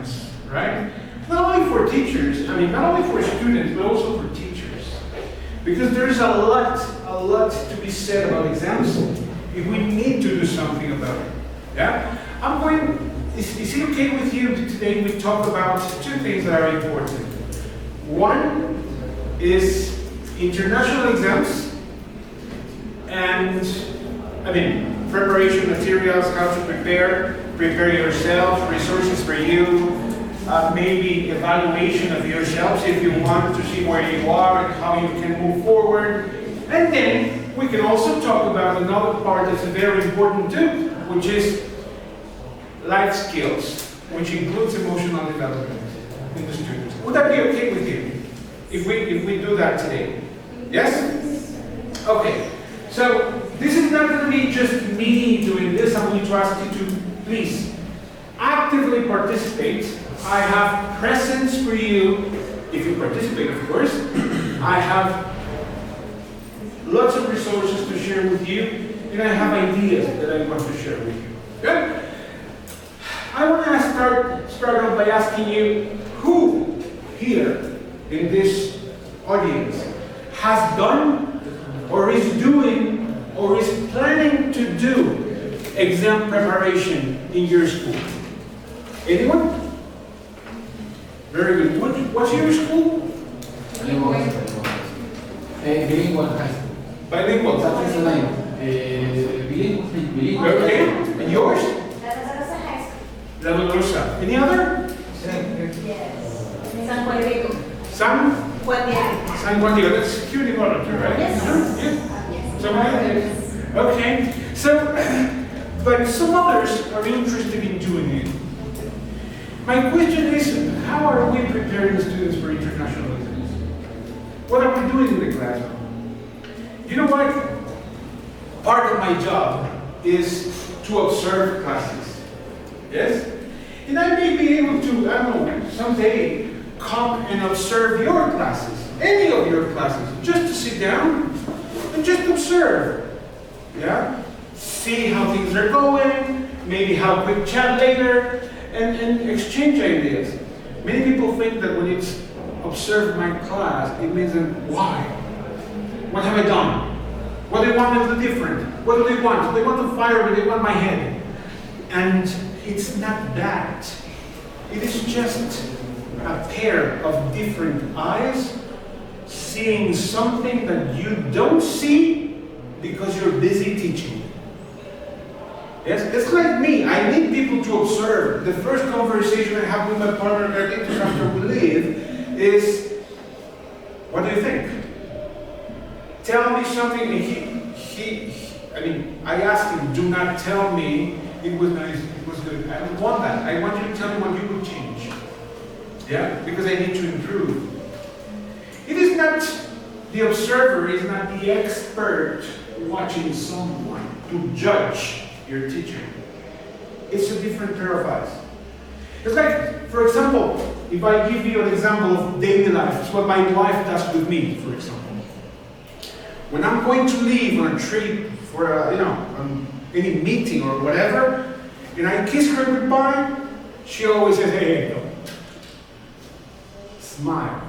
exams, right? Not only for teachers, not only for students, but also for teachers. Because there's a lot to be said about exams if we need to do something about it. Yeah? Is it okay with you today we talk about two things that are important? One is international exams and, preparation materials, how to prepare yourself, resources for you, maybe evaluation of yourselves if you want to see where you are and how you can move forward. And then we can also talk about another part that's very important too, which is life skills, which includes emotional development in the students. Would that be okay with you if we do that today? Yes? Okay. So this is not going to be just me doing this. I'm going to ask you to please actively participate. I have presents for you, if you participate, of course. I have lots of resources to share with you, and I have ideas that I want to share with you. Good? I want to start off by asking you, who here in this audience has done, or is doing, or is planning to do exam preparation in your school? Anyone? Very good. What's your school? Bilingual high school. Bilingual. That is the name. Bilingual. Okay. And yours? La Dolorosa. Any other? Yes. San Juan Diego. San Juan Diego. That's security volunteer, right? Yes. Yes. Okay. So, but some others are interested in doing it. My question is, how are we preparing the students for international exams? What are we doing in the classroom? You know what? Part of my job is to observe classes. Yes? And I may be able to, I don't know, someday come and observe your classes, any of your classes, just to sit down and just observe. Yeah? See how things are going, maybe have a quick chat later, and exchange ideas. Many people think that when it's observe my class, it means that why? What have I done? What do they want to do different? What do they want? Do they want to fire me? Do they want my head? And it's not that. It is just a pair of different eyes seeing something that you don't see because you're busy teaching. Yes, it's like me. I need people to observe. The first conversation I have with my partner after we leave is, what do you think? Tell me something. And I asked him, do not tell me it was nice, it was good. I don't want that. I want you to tell me what you would change. Yeah, because I need to improve. It is not, the observer is not the expert watching someone to judge your teacher. It's a different pair of eyes. It's like, for example, if I give you an example of daily life, it's what my wife does with me, for example. When I'm going to leave on a trip for any meeting or whatever, and I kiss her goodbye, she always says, hey, no. Smile.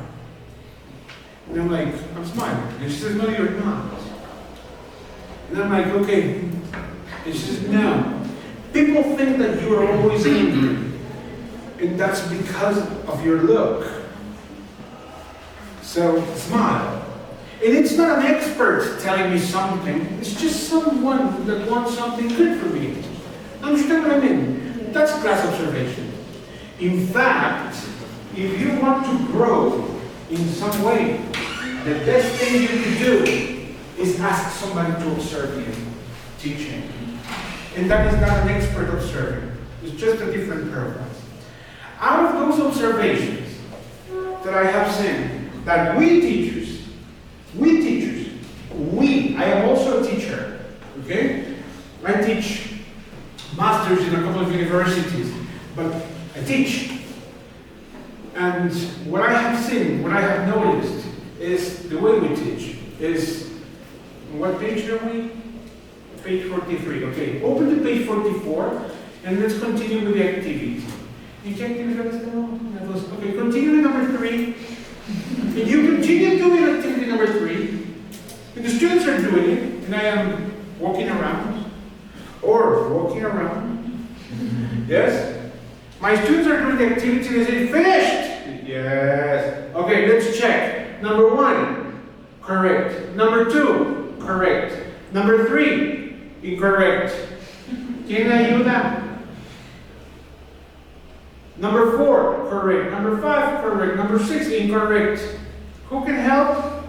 And I'm like, I'm smiling. And she says, no, you're not. And I'm like, okay. And she says, no. People think that you are always angry. And that's because of your look. So, smile. And it's not an expert telling me something. It's just someone that wants something good for me. Understand what I mean? That's class observation. In fact, if you want to grow in some way, the best thing you can do is ask somebody to observe you teaching. And that is not an expert observing. It's just a different pair of eyes. Out of those observations that I have seen, that I am also a teacher, okay? I teach masters in a couple of universities, but I teach. And what I have seen, what I have noticed, is the way we teach is, what page are we? Page 43, okay. Open to page 44, and let's continue with the activity. ¿Y qué actividades tenemos? Okay, continue with number 3. And you continue doing activity number 3. And the students are doing it, and I am walking around. Yes? My students are doing the activity, and they say, finished! Yes. Okay, let's check. Number 1, correct. Number 2, correct. Number 3, incorrect. ¿Quién me ayuda? Number 4, correct. Number 5, correct. Number 6, incorrect. Who can help?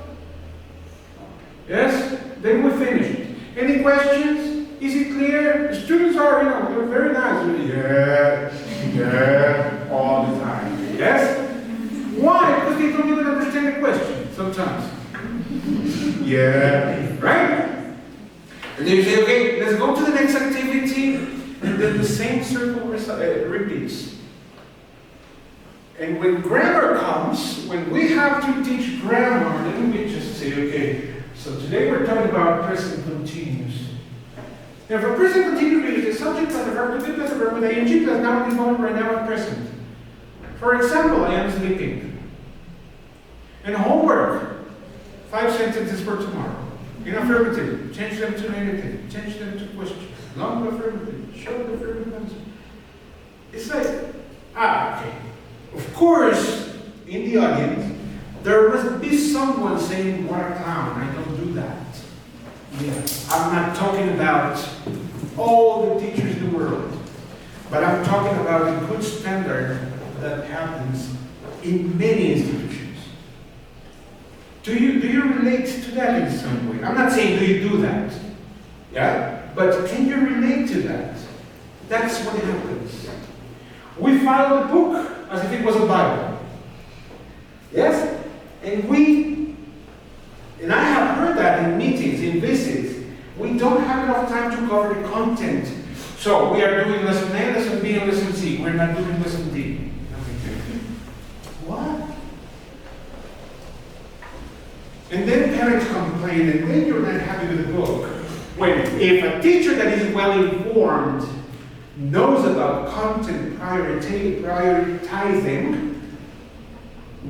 Yes? Then we finished. Any questions? Is it clear? The students are, they're very nice. Yeah, all the time. Yes? Why? Because they don't even understand the question sometimes. Yeah, right? And then you say, okay, let's go to the next activity, and then the same circle repeats. And when grammar comes, when we have to teach grammar, then we just say, okay, so today we're talking about present continuous. Now for present continuous, the subject plus the verb to be plus the verb with ing plus now is going right now at present. For example, I am sleeping. And homework, 5 sentences for tomorrow. In affirmative, change them to negative, change them to questions. Long affirmative, short affirmative answer. It's like, okay. Of course, in the audience, there must be someone saying, what a clown, I don't do that. Yeah. I'm not talking about all the teachers in the world, but I'm talking about a good standard that happens in many institutions. Do you relate to that in some way? I'm not saying do you do that, yeah? But can you relate to that? That's what happens. We follow the book as if it was a Bible. Yes? And I have heard that in meetings, in visits. We don't have enough time to cover the content. So we are doing lesson A, lesson B, and lesson C. We're not doing lesson D. What? And then parents complain, and then you're not happy with the book. If a teacher that is well informed knows about content prioritizing,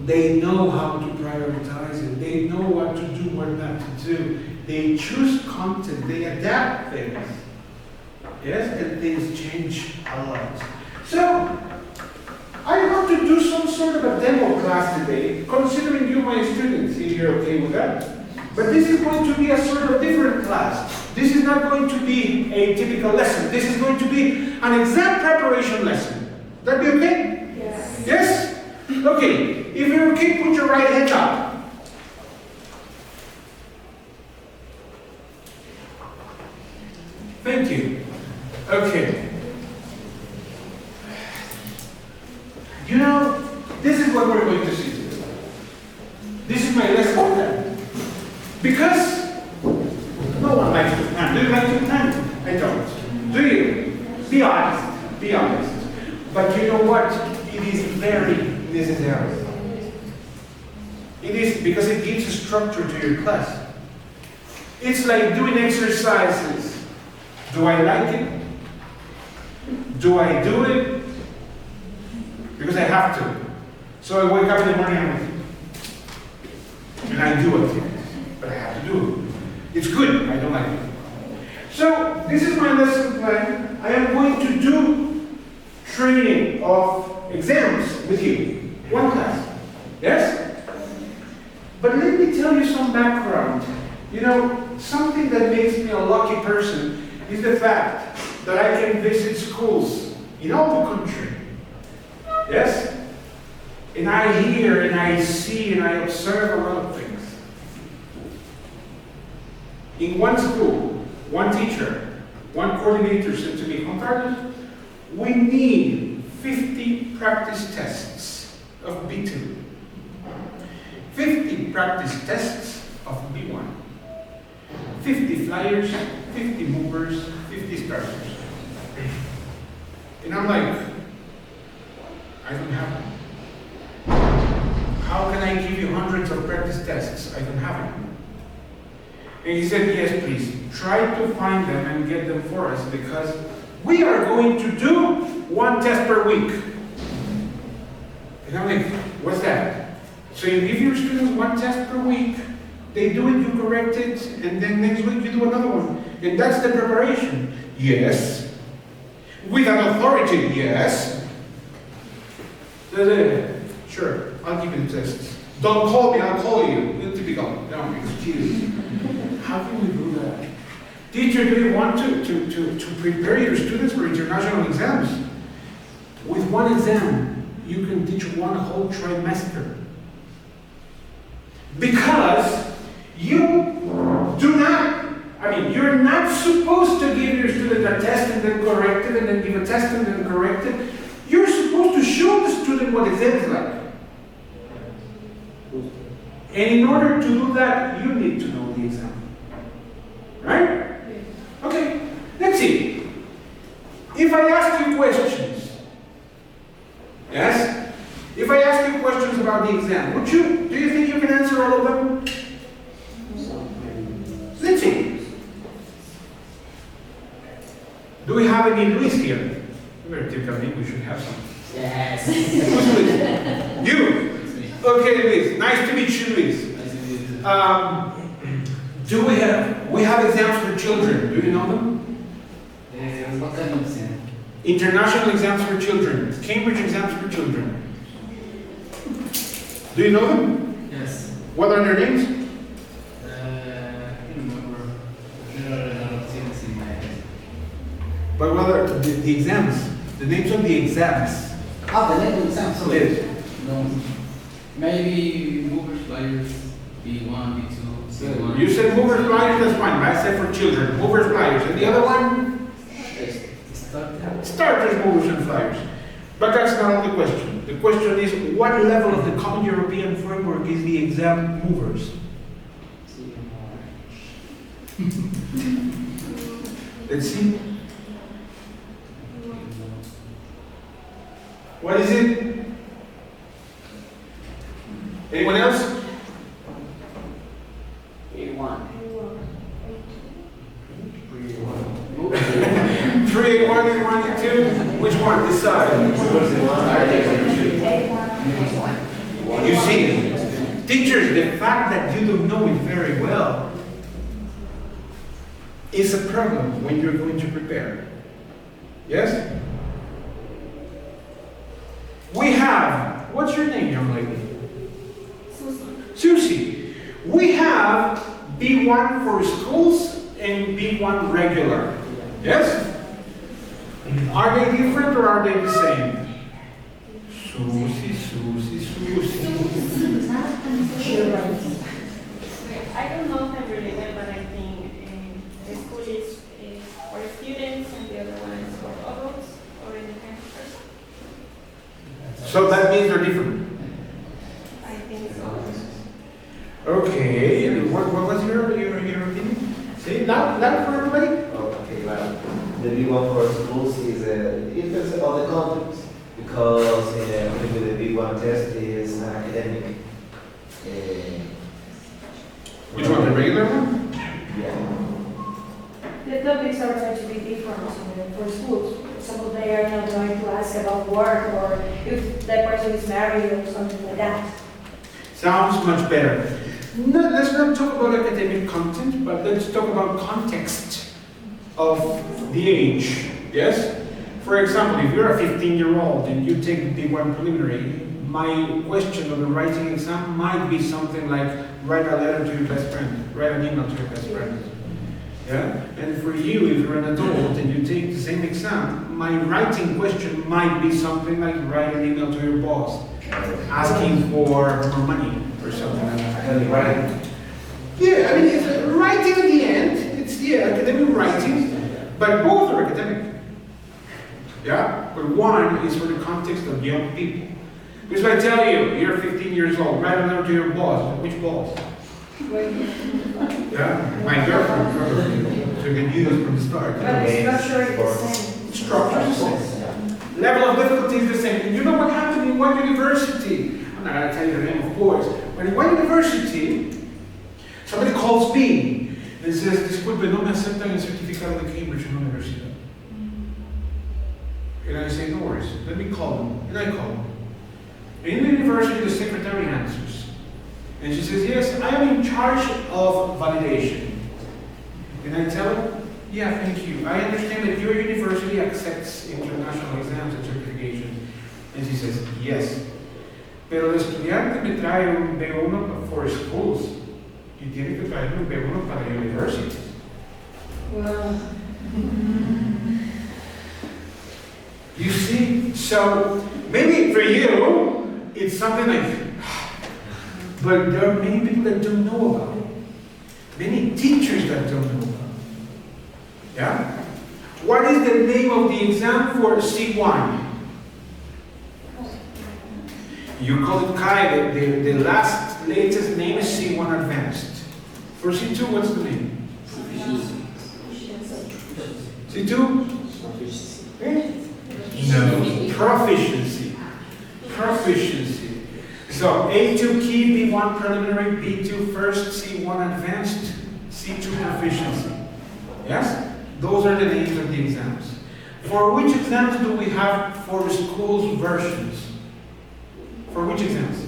they know how to prioritize it. They know what to do, what not to do. They choose content. They adapt things. Yes, and things change a lot. So, I want to do some sort of a demo class today, considering you my students, if you're okay with that. But this is going to be a sort of different class. This is not going to be a typical lesson. This is going to be an exam preparation lesson. That be okay? Yes. Yes? Okay. If you're okay, put your right hand up. Thank you. Okay. This is what we're going to see today. This is my lesson plan. Because no one likes to plan. Do you like to plan? I don't. Do you? Be honest. Be honest. But you know what? It is very necessary. It is because it gives a structure to your class. It's like doing exercises. Do I like it? Do I do it? Because I have to. So I wake up in the morning and I do it. But I have to do it. It's good. I don't like it. So this is my lesson plan. I am going to do training of exams with you. One class. Yes? But let me tell you some background. Something that makes me a lucky person is the fact that I can visit schools in all the country. Yes? And I hear and I see and I observe a lot of things. In one school, one teacher, one coordinator said to me, Juan Carlos, we need 50 practice tests of B2. 50 practice tests of B1. 50 flyers, 50 movers, 50 starters. And I'm like, I don't have them. How can I give you hundreds of practice tests? I don't have them. And he said, yes, please, try to find them and get them for us because we are going to do one test per week. And I'm like, what's that? So you give your students one test per week, they do it, you correct it, and then next week you do another one. And that's the preparation. Yes. With an authority, yes. Sure, I'll give you the tests. Don't call me, I'll call you. Typical. No, excuse. How can we do that? Teacher, do you want to prepare your students for international exams? With one exam, you can teach one whole trimester. Because you do not, you're not supposed to give your student a test and then correct it, and then give a test and then correct it. You're supposed to show the student what exam is like. And in order to do that, you need to know the exam. Right? Okay, let's see. If I ask you questions, yes? If I ask you questions about the exam, do you think you can answer all of them? Let's see. Do we have any Luis here? Very typical name, we should have some. Yes. Who's Luis? You? Okay, Luis. Nice to meet you, Luis. Do we have exams for children? Do you know them? What kind of exam? International exams for children. Cambridge exams for children. Do you know them? Yes. What are their names? I can't remember. There are a lot of things in my head. But what are the exams? The names of the exams. Ah, the name of the exam, sorry. Yes. No. Maybe movers, flyers, B1, B2, C1. You said movers, flyers, that's fine. But I said for children. Movers, flyers. And the other one? Starters, movers, and flyers. But that's not the question. The question is, what level of the Common European Framework is the exam movers? Let's see. What is it? Anyone else? A1. 3A1 and 1A2? Which one? Decide. You see, teachers, the fact that you don't know it very well is a problem when you're going to prepare. Yes? We have, what's your name, young lady? Susie. We have B1 for schools and B1 regular. Yes? Are they different or are they the same? Susie. I don't know if I'm related, but I think the school is for students and the other one is for adults or any kind of person. So that means they're different. I think so. Okay, and what was your opinion? Say loud for everybody. Okay, well, the B1 for schools is it depends on the context because the B1 test is an academic. Which one, the regular one? Yeah. The topics are going to be different for schools. For example, they are not going to ask about work or if that person is married or something like that. Sounds much better. No, let's not talk about academic content, but let's talk about context of the age. Yes? For example, if you're a 15-year-old and you take the B1 preliminary, my question on the writing exam might be something like write a letter to your best friend, write an email to your best friend. Yeah? And for you, if you're an adult and you take the same exam, my writing question might be something like write an email to your boss, asking for more money or something like that. Writing. Yeah, it's writing at the end, it's academic writing, but both are academic. Yeah? But one is for the context of young people. Because if I tell you, you're 15 years old, write a letter to your boss. Which boss? Yeah? My girlfriend, probably. So you can use it from the start. But the structure is the same. Structure is the same. Level of difficulty is the same. And you know what happened in one university? I'm not going to tell you the name, of course. But in one university, somebody calls me and says, disculpe, no me aceptan el certificado de Cambridge en la universidad. And I say, no worries, let me call them. And I call them. In the university, the secretary answers. And she says, yes, I am in charge of validation. And I tell her, yeah, thank you. I understand that your university accepts international exams and certifications. And she says, yes. Pero el estudiante me trae un B1 for schools y tiene que traer un B1 para universities. Well, You see? So maybe for you, it's something like, but there are many people that don't know about it. Many teachers that don't know about it. Yeah? What is the name of the exam for C1? You call it Kai, the latest name is C1 Advanced. For C2, what's the name? C2? No, proficiency. Proficiency. So A2 key, B1 preliminary, B2 first, C1 advanced, C2 proficiency. Yes? Those are the names of the exams. For which exams do we have for schools versions? For which exams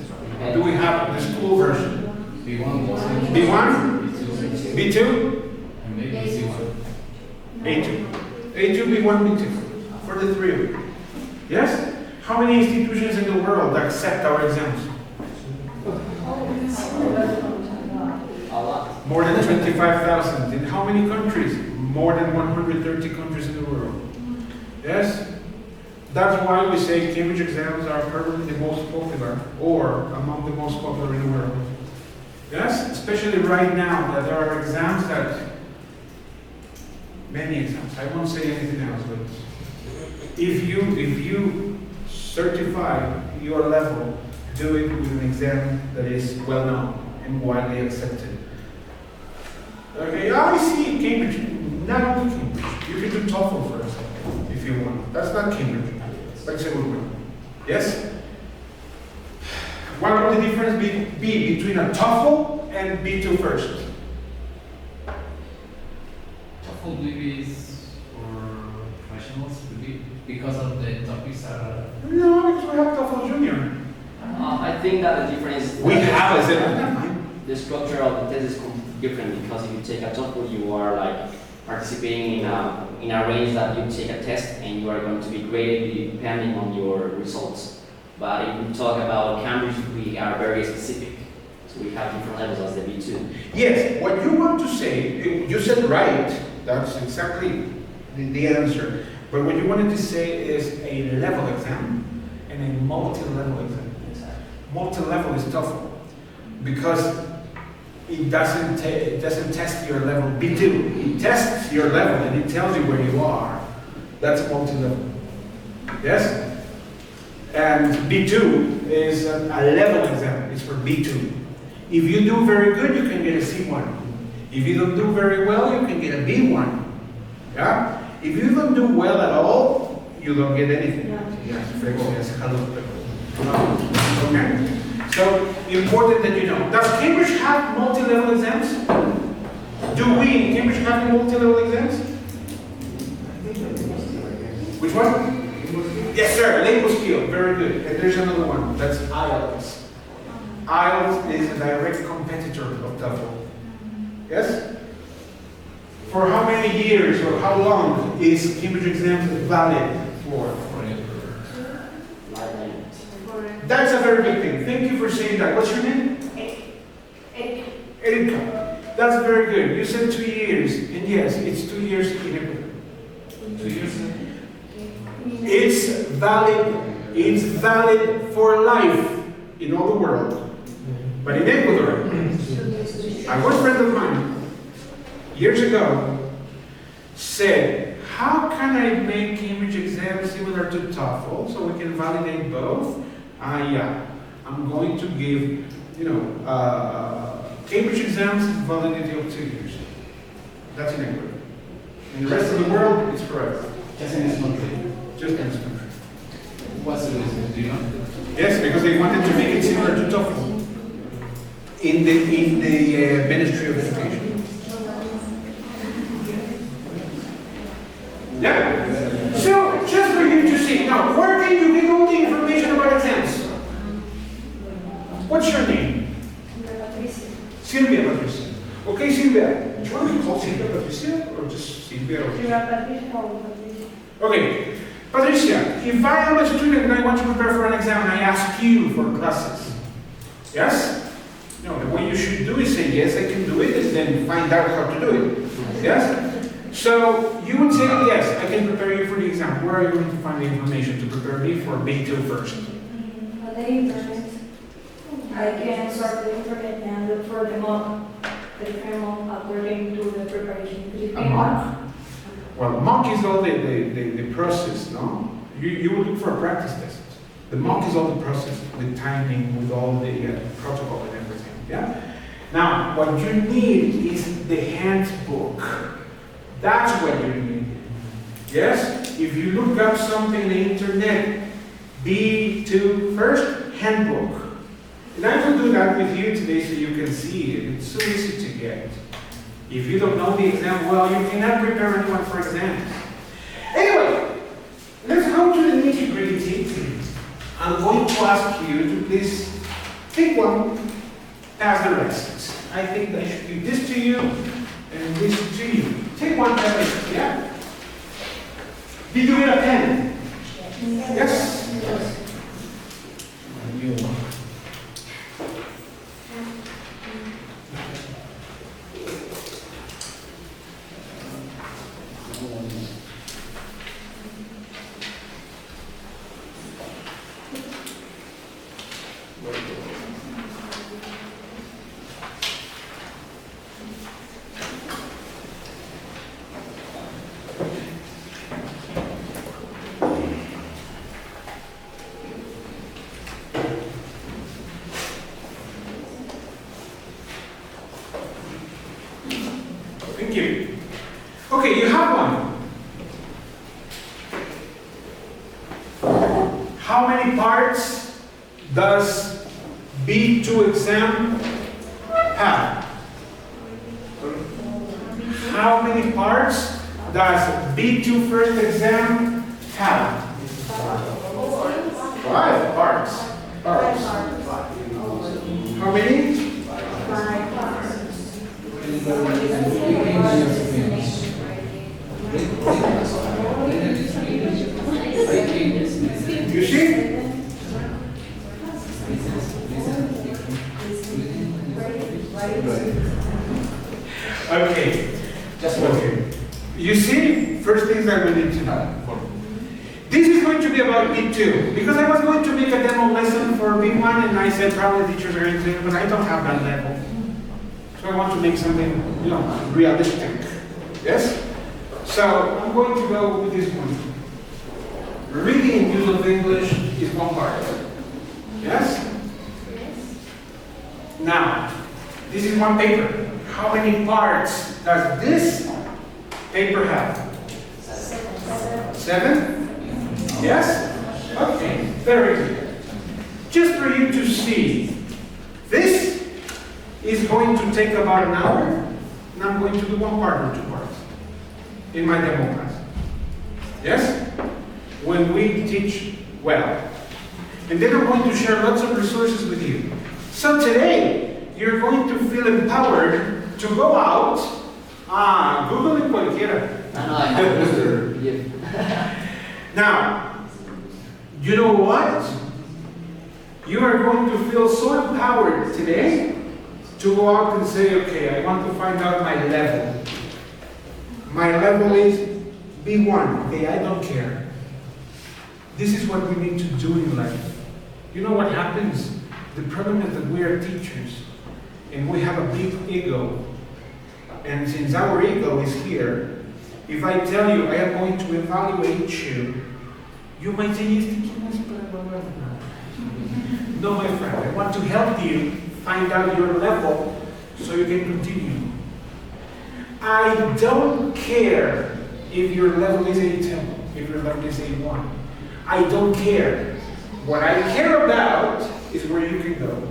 do we have the school version? B1, B1? B2? and maybe C1. A2. A2, B1, B2. For the three of you. Yes? How many institutions in the world accept our exams? A lot. More than 25,000. In how many countries? More than 130 countries in the world. Yes? That's why we say Cambridge exams are probably the most popular, or among the most popular in the world. Yes? Especially right now, that there are exams that, many exams, I won't say anything else, but if you certify your level, do it with an exam that is well known and widely accepted. Okay, I see Cambridge, not only Cambridge. You can do TOEFL for example, if you want. That's not Cambridge, but it's a good one. Yes? What would the difference be between a TOEFL and B2 first? TOEFL maybe is for professionals, maybe because of the topics are. No, because we have TOEFL Junior. I think that the difference. We have, I said, The structure of the test is different because if you take a TOEFL, you are like participating in a range that you take a test and you are going to be graded depending on your results. But if we talk about Cambridge, we are very specific. So we have different levels as the B2. yes, what you want to say, you said right. That's exactly the answer. But what you wanted to say is a level exam and a multi-level exam. Multi-level is TOEFL because it doesn't test your level B2. It tests your level and it tells you where you are. That's multi-level. Yes? And B2 is a level exam. It's for B2. If you do very good, you can get a C1. If you don't do very well, you can get a B1. Yeah? If you don't do well at all, you don't get anything. Yes, okay? So, important that you know. Does Cambridge have multi-level exams? Do we in Cambridge have multi-level exams? Which one? Yes, sir, language skill, very good. And there's another one, that's IELTS. IELTS is a direct competitor of TOEFL. Yes? For how many years or how long is Cambridge exams valid for? That's a very good thing. Thank you for saying that. What's your name? Erika. That's very good. You said 2 years. And yes, it's 2 years in Ecuador. 2 years? It's valid for life in all the world. But in Ecuador, a good friend of mine, years ago, said, how can I make Cambridge exams similar to TOEFL so we can validate both? Yeah, I'm going to give, Cambridge exams validity of 2 years. That's in Ecuador. In the rest of the world, it's forever. Just in this country. Just in this country. What's the reason? Do you know? Yes, because they wanted to make it similar to TOEFL in the Ministry of Education. Yeah. So, just for you to see, now, where can you get all the information about exams? Silvia Patricia. Okay, Silvia. Do you want to be called Silvia Patricia or just Silvia? Okay, Patricia, if I am a student and I want to prepare for an exam and I ask you for classes, yes? No, the way you should do is say, yes, I can do it, and then find out how to do it. Yes? So you would say, yes, I can prepare you for the exam. Where are you going to find the information to prepare me for B2 first? On the internet, I can start the internet and look for the mock, according to the preparation. A mock? Well, mock is all the process, no? You will look for a practice test. The mock is all the process, the timing, with all the protocol and everything, yeah? Now, what you need is the handbook. That's what you need. Yes? If you look up something on the internet, B2 first, handbook. And I will do that with you today so you can see it. It's so easy to get. If you don't know the exam well, you cannot prepare anyone for exams. Anyway, let's go to the nitty-gritty. I'm going to ask you to please pick one, pass the rest. I think I should give this to you and this to you. Take one, pass the rest, yeah? Did you get a pen? Yes? Thank you. Okay, you have one. How many parts does B2 exam have? How many parts does B2 first exam have? 5 parts. How many? 5 parts. You see? Okay. Just okay. You see, first things that we need to know. This is going to be about B2, because I was going to make a demo lesson for B1, and I said probably teachers are going to, but I don't have that level. So I want to make something, realistic. Yes? So I'm going to go with this one. Reading and use of English is one part. Yes? Now, this is one paper. How many parts does this paper have? 7? Yes? Okay, very good. Just for you to see, this is going to take about an hour, and I'm going to do one part or 2 parts in my demo class. Yes? When we teach well. And then I'm going to share lots of resources with you. So today, you're going to feel empowered to go out. Google en cualquiera. I have Now, you know what? You are going to feel so empowered today to go out and say, okay, I want to find out my level. My level is B1. Okay, I don't care. This is what we need to do in life. You know what happens? The problem is that we are teachers and we have a big ego. And since our ego is here, if I tell you I am going to evaluate you, you might say, yes, no, my friend, I want to help you find out your level so you can continue. I don't care if your level is A2, if your level is A1. I don't care. What I care about is where you can go.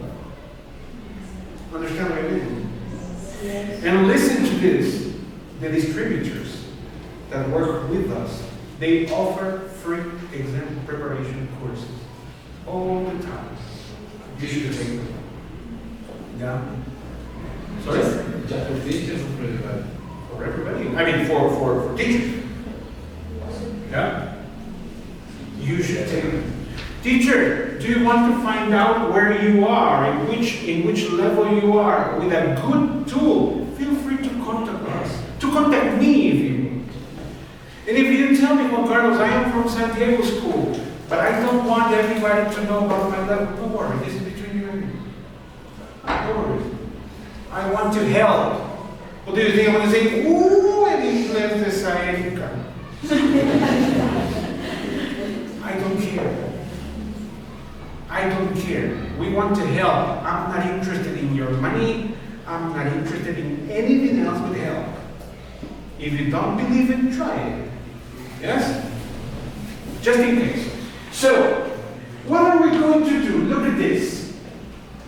Understand what I mean? Yes. And listen to this. The distributors that work with us, they offer free exam preparation courses all the time. You should take them. Yeah? Sorry? Just for teachers or for everybody? For everybody. I mean, for teachers. Yeah? You should take it. Teacher, do you want to find out where you are, in which level you are? With a good tool, feel free to contact us. To contact me if you want. And if you tell me, Juan Carlos, I am from San Diego School, but I don't want everybody to know about my level. Don't worry, this is between you and me. Don't worry. I want to help. What do you think I'm going to say? Ooh, en inglés de esa época. I don't care. I don't care. We want to help. I'm not interested in your money. I'm not interested in anything else but help. If you don't believe it, try it. Yes? Just in case. So, what are we going to do? Look at this.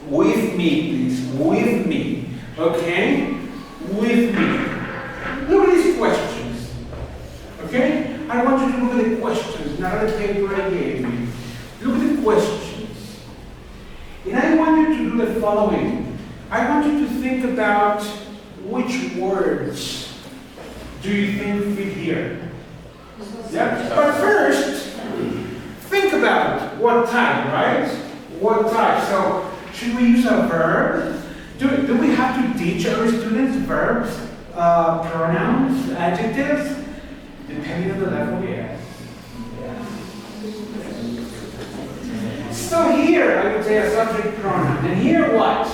With me, please. With me. Okay? With me. Look at these questions. Okay? I want you to look at the questions, not at the paper I gave you. Look at the questions. And I want you to do the following. I want you to think about which words do you think fit here. Yeah? But first, think about what type, right? What type? So, should we use a verb? Do we have to teach our students verbs, pronouns, adjectives? Depending on the level, yes. So here, I would say a subject pronoun. And here what?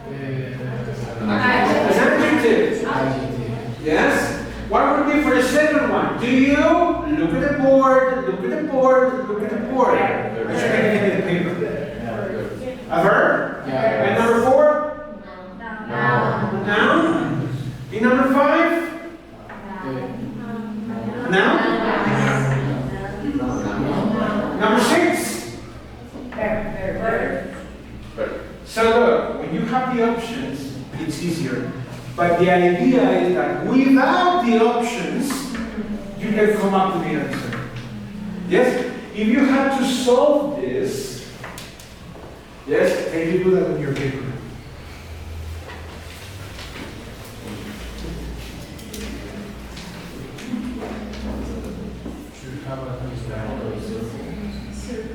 An adjective. Yes? What would be for the second one? Do you? Look at the board, look at the board, look at the board. I should have given you the paper. A verb? Yeah. And number 4? Noun. In number 5? Noun. Number 6? So look, when you have the options, it's easier. But the idea is that without the options, you can come up with the answer. Yes? If you had to solve this, yes, can you do that with your paper?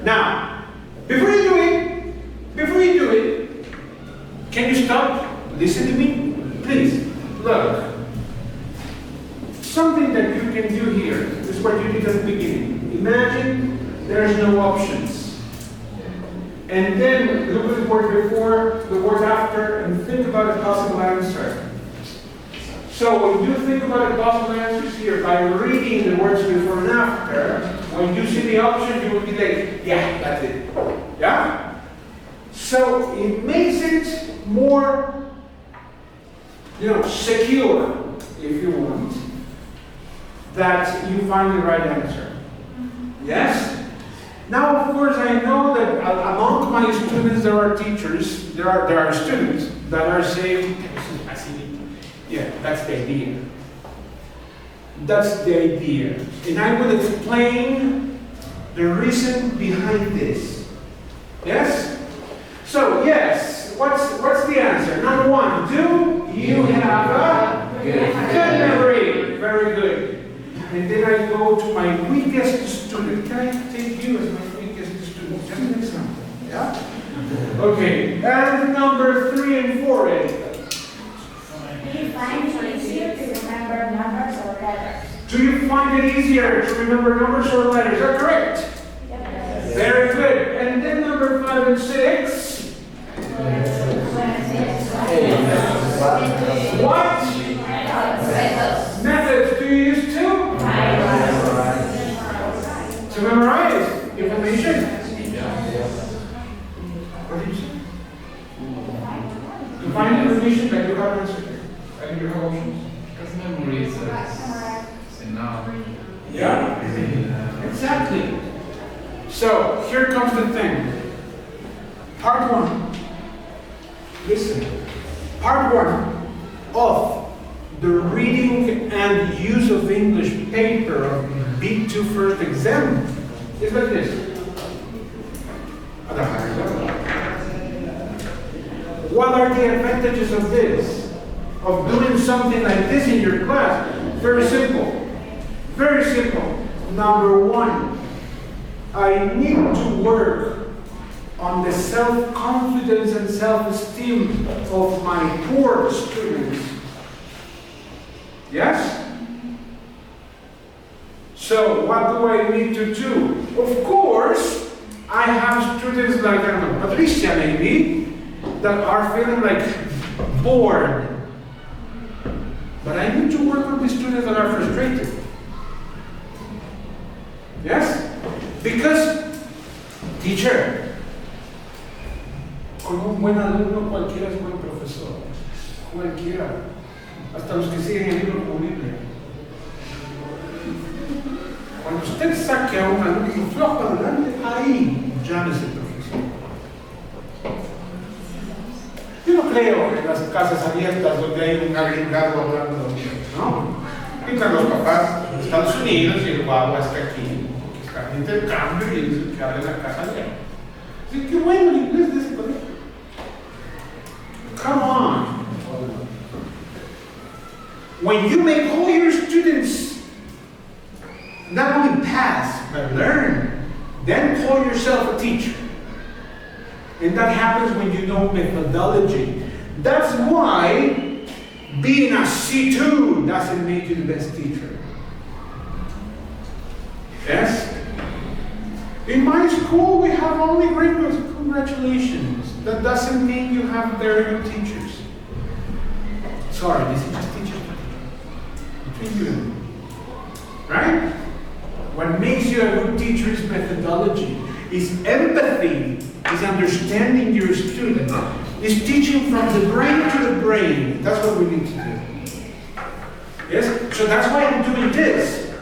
Now, before you do it, can you stop? Listen to me, please. Look, something that you can do here is what you did at the beginning. Imagine there's no options. And then look at the word before, the word after, and think about a possible answer. So when you think about the possible answers here, by reading the words before and after, when you see the option, you will be like, yeah, that's it. Yeah? So it makes it more, secure, if you want, that you find the right answer. Yes? Now, of course, I know that among my students there are teachers, there are students that are saying, yeah, that's the idea. That's the idea. And I will explain the reason behind this. Yes? So, yes, what's the answer? Number 1, do you have a good memory? Very good. And then I go to my weakest student. Can I take you as my weakest student? Just an example. Yeah? Okay. And number 3 and 4, Ed. Do you find it easier to remember numbers or letters? Do you find it easier to remember numbers or letters? Is that correct? Yes. Very good. And then number 5 and 6. What methods do you use to? To memorize information. What did you say? To find information that you have answered. And you have options. Because memory is enough. Yeah. Exactly. So here comes the thing. Part 1. Listen. Part 1 of the reading and use of English paper of B2 first exam is like this. At a higher level. What are the advantages of this? Of doing something like this in your class? Very simple. Very simple. Number one, I need to work on the self-confidence and self-esteem of my poor students. Yes? So what do I need to do? Of course, I have students like, I don't know, Patricia maybe, that are feeling like bored. But I need to work on the students that are frustrated. Yes? Because, teacher, con un buen alumno cualquiera es buen profesor. Cualquiera. Hasta los que siguen el libro como Biblia. Cuando usted saque a un alumno flojo adelante, ahí llámese profesor. Yo no creo en las casas abiertas donde hay un agregado hablando, ¿no? Entran los papás de Estados Unidos y el guagua está aquí, porque está en intercambio y es el que abre la casa allá. Así que bueno, el inglés de ese colegio. Come on. When you make all your students not only pass, but learn, then call yourself a teacher. And that happens when you know methodology. That's why being a C2 doesn't make you the best teacher. Yes? In my school, we have only great congratulations. That doesn't mean you have very good teachers. Sorry, this is just teachers. Between you and me. Right? What makes you a good teacher is methodology, is empathy, is understanding your student, is teaching from the brain to the brain. That's what we need to do. Yes? So that's why I'm doing this.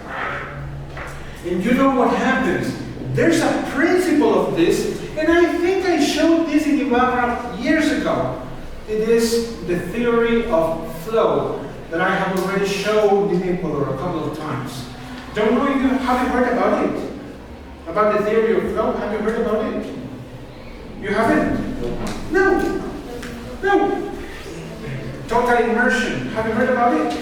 And you know what happens? There's a principle of this, and I think I showed this in Ibarra years ago. It is the theory of flow that I have already showed in Ecuador a couple of times. Don't know if you have heard about it. About the theory of flow, have you heard about it? You haven't? No. No. Total immersion, have you heard about it?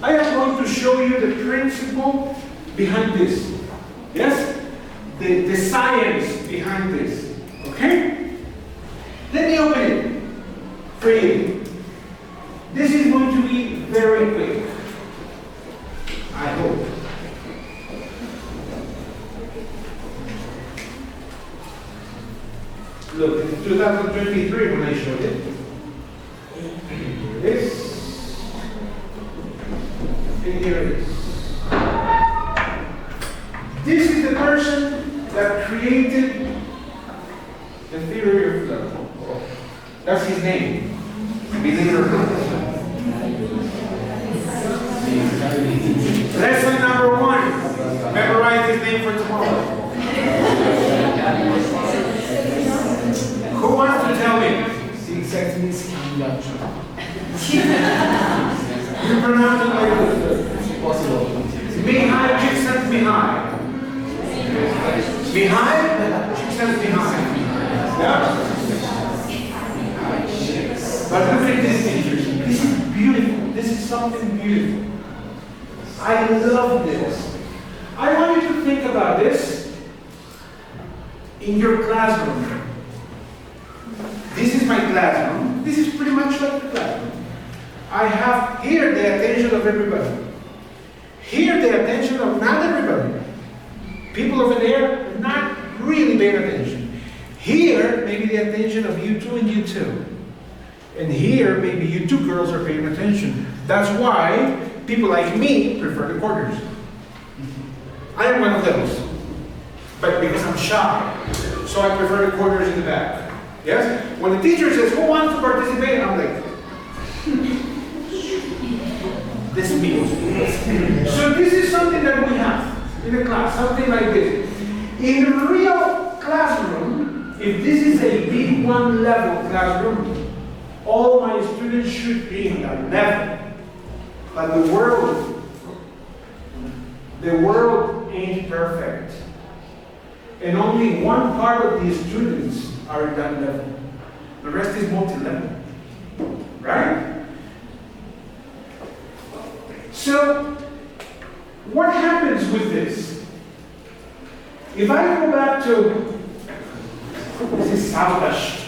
I am going to show you the principle behind this. Yes? The science behind this. Okay? Let me open it for you. This is going to be very quick. I hope. Look, in 2023 when I showed it. Here it is. And here it is. This is the person that created the theory of flow. That's his name. Believe it or not. Lesson number 1. Memorize his name for tomorrow. Who wants to tell me? The exact means You pronounce it like this. possible. Mihai, Chicksen's Mihai. Mihai, Chicksen's Mihai. Yeah? But look at this, teachers. This is beautiful. This is something beautiful. I love this. I want you to think about this in your classroom. This is my classroom. This is pretty much like the classroom. I have here the attention of everybody. Here the attention of not everybody. People over there are not really paying attention. Here maybe the attention of you two and you two. And here maybe you two girls are paying attention. That's why people like me prefer the corners. I am one of those. But because I'm shy, so I prefer the corners in the back. Yes? When the teacher says, who wants to participate? I'm like, this is me. So this is something that we have in the class, something like this. In the real classroom, if this is a B1 level classroom, all my students should be in that level. But the world ain't perfect. And only one part of the students are in that level. The rest is multi-level. Right? So, what happens with this? If I go back to, this is Salvash.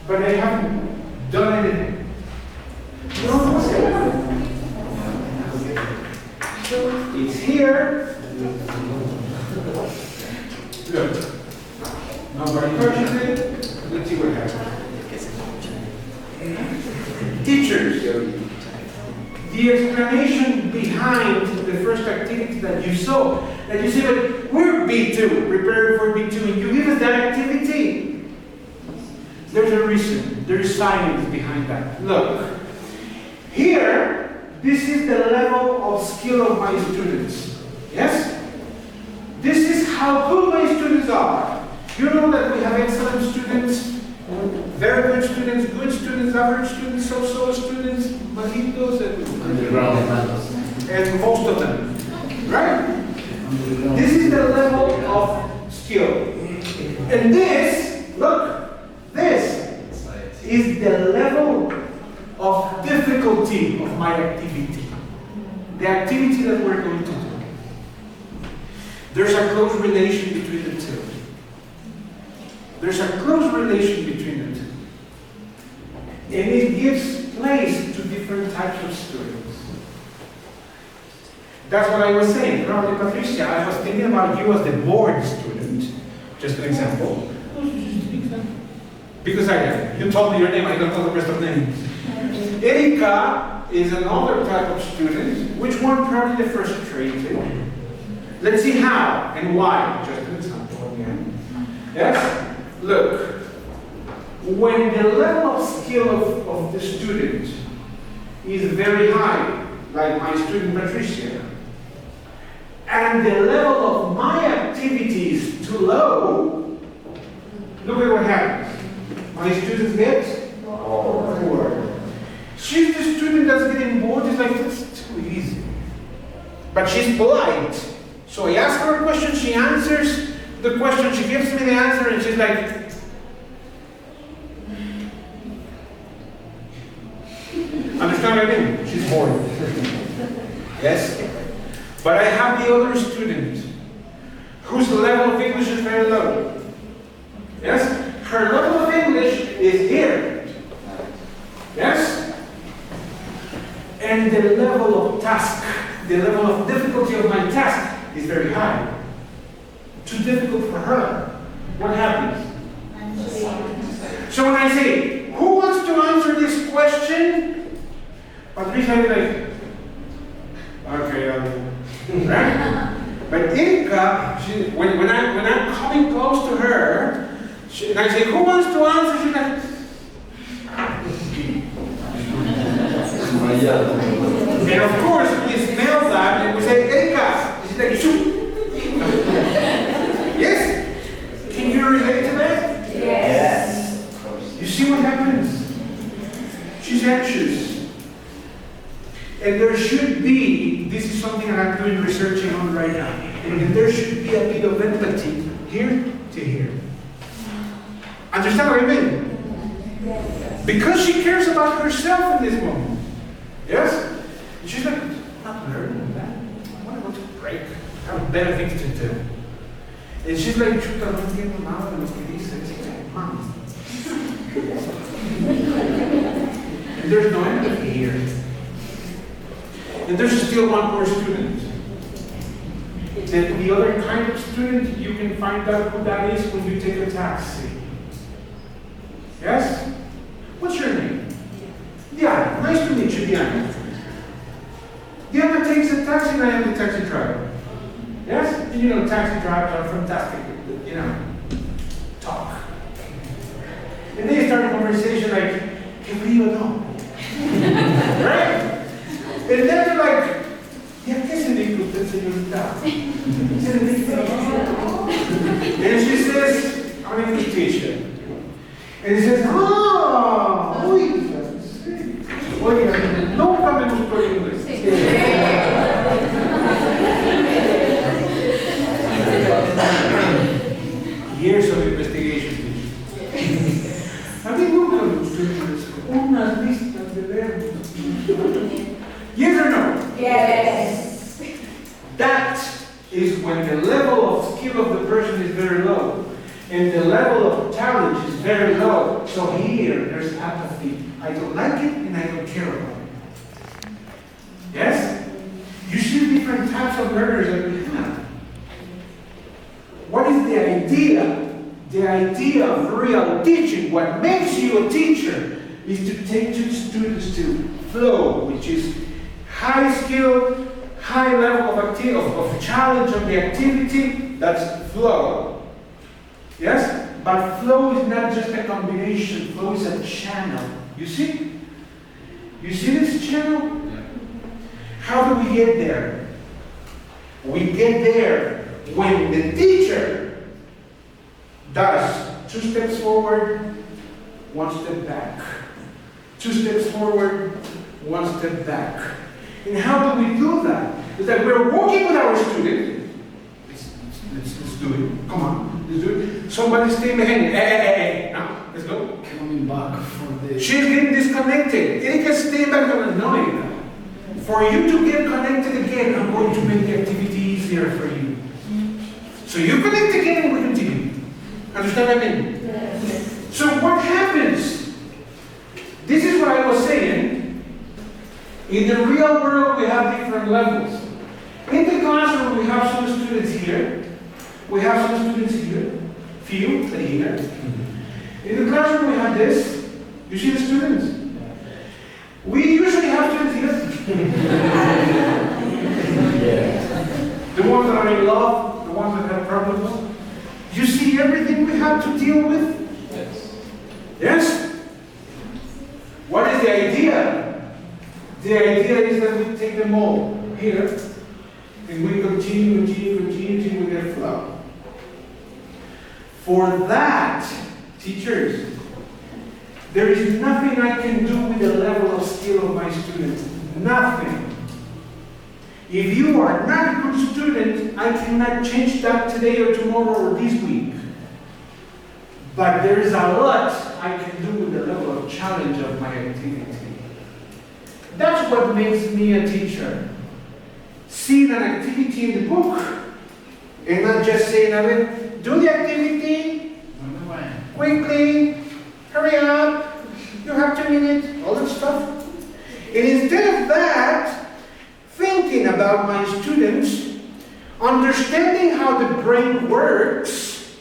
But I haven't done anything. It's here. Look. Nobody touches it. Let's see what happens. Teachers, the explanation behind the first activity that you saw, that you said, we're B2, preparing for B2, and you give us that activity. There's a reason, there is science behind that. Look, here, this is the level of skill of my students. Yes? This is how good my students are. You know that we have excellent students, very good students, average students, so-so students, bajitos, and most of them. Right? This is the level of skill. And this, look, this is the level of difficulty of my activity. The activity that we're going to do. There's a close relation between the two. There's a close relation between the two. And it gives place to different types of students. That's what I was saying. Probably, Patricia, I was thinking about you as the board student. Just an example. Because you told me your name, I don't know the rest of the names. Erika is another type of student. Which one probably the frustrated? Let's see how and why. Just an example again. Yes? Look. When the level of skill of the student is very high, like my student Patricia, and the level of my activity is too low, look at what happens. My students get bored. She's the student that's getting bored. It's like, it's too easy. But she's polite. So I ask her a question, she answers the question, she gives me the answer, and she's like, understand what I mean? She's bored. Yes? But I have the other student whose level of English is very low. Yes? Her level of English is here. Yes? And the level of task, the level of difficulty of my task is very high. Too difficult for her. What happens? So when I say, who wants to answer this question? Patricia will be like, okay, right? But Erika, when I'm coming close to her, and I say, who wants to answer? She's like, and of course, we smell that and we say, Erika. She's like, shoot. Yes? Can you relate to that? Yes. You see what happens? She's anxious. And there should be, this is something I'm doing researching on right now, and there should be a bit of empathy here to here. Understand what I mean? Yes. Because she cares about herself in this moment. Yes? And she's like, I'm learning that. I want to go to break. I have better things to do. And she's like, chuta, no entiendo nada de lo que dice. It's like, Mom. And there's no empathy here. And there's still one more student. The other kind of student, you can find out who that is when you take a taxi. Yes? What's your name? Diana. Nice to meet you, Diana. Diana takes a taxi and I am the taxi driver. Yes? And you know, taxi drivers are fantastic. You know, talk. And they start a conversation like, ¿qué frío no? Right? And then they're like, ¿y a qué se dedica usted, señorita? Se dedica. And she says, I'm an English teacher. And he says, uy, oiga, nunca me gustó el inglés. una lista de verbos. Yes or no? Yes. That is when the level of skill of the person is very low and the level of challenge is very low. So here, there's apathy. I don't like it and I don't care about it. Yes? You see different types of learners that we have. What is the idea? The idea of real teaching, what makes you a teacher, is to take your students to flow, which is high skill, high level of activity, of challenge of the activity. That's flow. Yes? But flow is not just a combination, flow is a channel. You see? You see this channel? How do we get there? We get there when the teacher does 2 steps forward, 1 step back. 2 steps forward, 1 step back. And how do we do that? It's that we're working with our student. Let's do it. Come on, let's do it. Somebody stay behind. Hey. Now, let's go. Coming back from the... She's getting disconnected. Erika, stay back on annoying. For you to get connected again, I'm going to make the activity easier for you. So you connect again and we continue. Understand what I mean? Yes. So what happens? This is what I was saying. In the real world, we have different levels. In the classroom, we have some students here. We have some students here. Few, but here. In the classroom, we have this. You see the students? We usually have students here. The ones that are in love, the ones that have problems. You see everything we have to deal with? Yes. Yes? What is the idea? The idea is that we take them all here and we continue with their flow. For that, teachers, there is nothing I can do with the level of skill of my students. Nothing. If you are not a good student, I cannot change that today or tomorrow or this week. But there is a lot I can do with the level of challenge of my activity. That's what makes me a teacher. See an activity in the book and not just saying, do the activity quickly, hurry up, you have 2 minutes, all that stuff. And instead of that, thinking about my students, understanding how the brain works,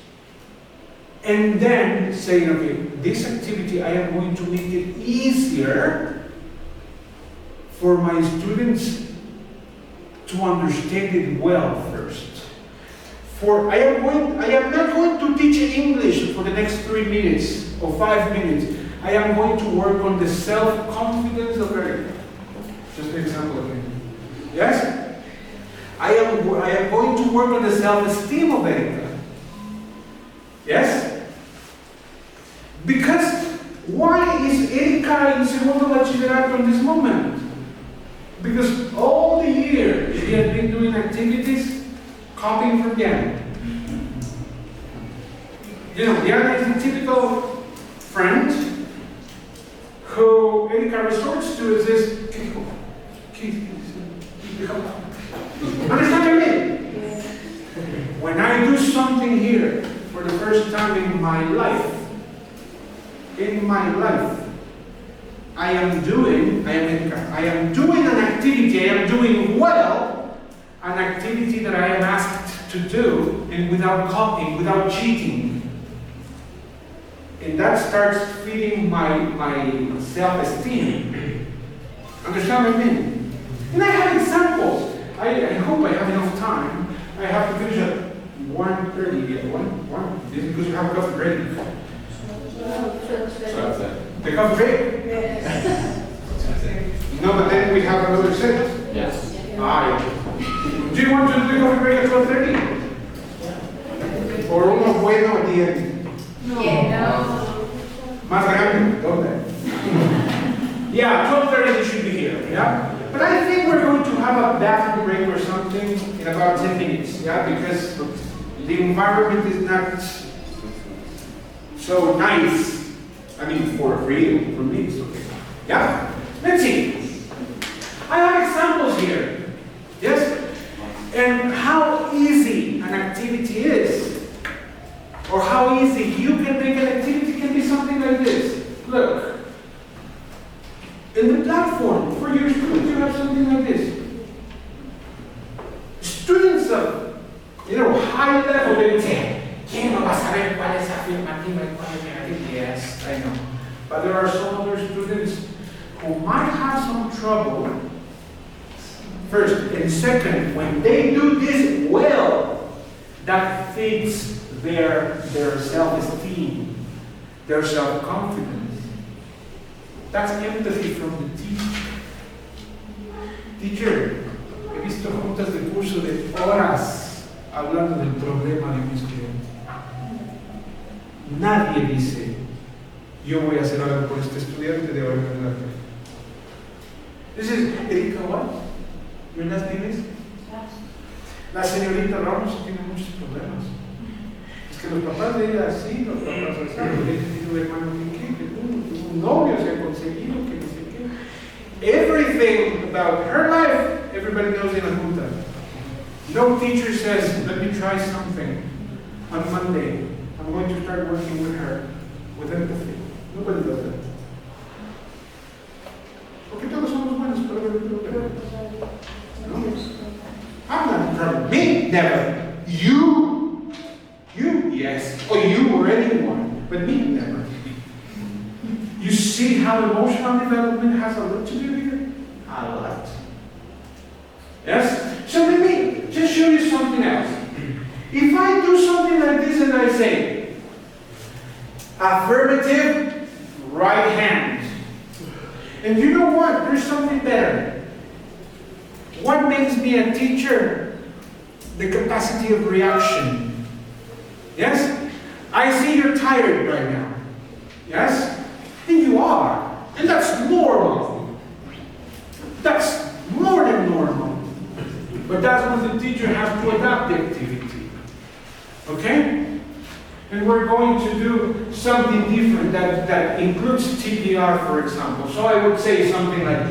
and then saying, okay, this activity I am going to make it easier for my students to understand it well first. I am not going to teach English for the next 3 minutes or 5 minutes. I am going to work on the self-confidence of Erika. Just an example again. Yes? I am going to work on the self-esteem of Erika. Yes? Because why is Erika in Segundo Bachillerato in this moment? Because all the year she has been doing activities copying from Diana. You know, Diana is the typical friend who Erika resorts to is this, understand what I mean? When I do something here for the first time in my life, I am doing an activity, I am doing well, an activity that I am asked to do, and without copying, without cheating. And that starts feeding my self-esteem. Understand what I mean? And I have examples. I hope I have enough time. I have to finish at 1:30. One. This is because you have a coffee break. The coffee break? Yes. No, but then we have another set. Yes. Do you want to do the coffee break at 12:30? Or uno bueno at the end? No. Más grande, ¿dónde? Yeah, 12:30 you should be here, yeah? But I think we're going to have a bathroom break or something in about 10 minutes, yeah? Because the environment is not so nice I mean, for real, for me, it's okay. Yeah? Let's see. I have examples here. Yes? And how easy an activity is, or how easy you can make an activity can be something like this. Look. In the platform for your students, you have something like this. Students of, high level, they would say, ¿Quién no va a saber cuál es afirmativa y cuál es negativa? Yes, I know. But there are some other students who might have some trouble. First, and second, when they do this well, that feeds their self-esteem, their self-confidence. That's empathy from the teacher. Teacher, he visto juntas de curso de horas hablando del problema de un estudiante. Nadie dice, yo voy a hacer algo por este estudiante de ahora en adelante. This is Erika, what? Your last name is? La señorita Ramos tiene muchos problemas. Es que los papás de ella así, los papás así, ella tiene un hermano que un novio se ha conseguido, que no sé qué. Everything about her life, everybody knows in la junta. No teacher says, let me try something on Monday. I'm going to start working with her, with empathy. Nobody does that. Porque todos somos buenos, pero no. I'm not in trouble. Me? Never. You? Yes. Or you or anyone. But me? Never. You see how emotional development has a lot to do here? A lot. Yes? So let me just show you something else. If I do something like this and I say, affirmative, right hand. And you know what? There's something better. What makes me a teacher? The capacity of reaction. Yes? I see you're tired right now. Yes? And you are. And that's normal. That's more than normal. But that's when the teacher has to adapt the activity. Okay? And we're going to do something different that includes TPR, for example. So I would say something like,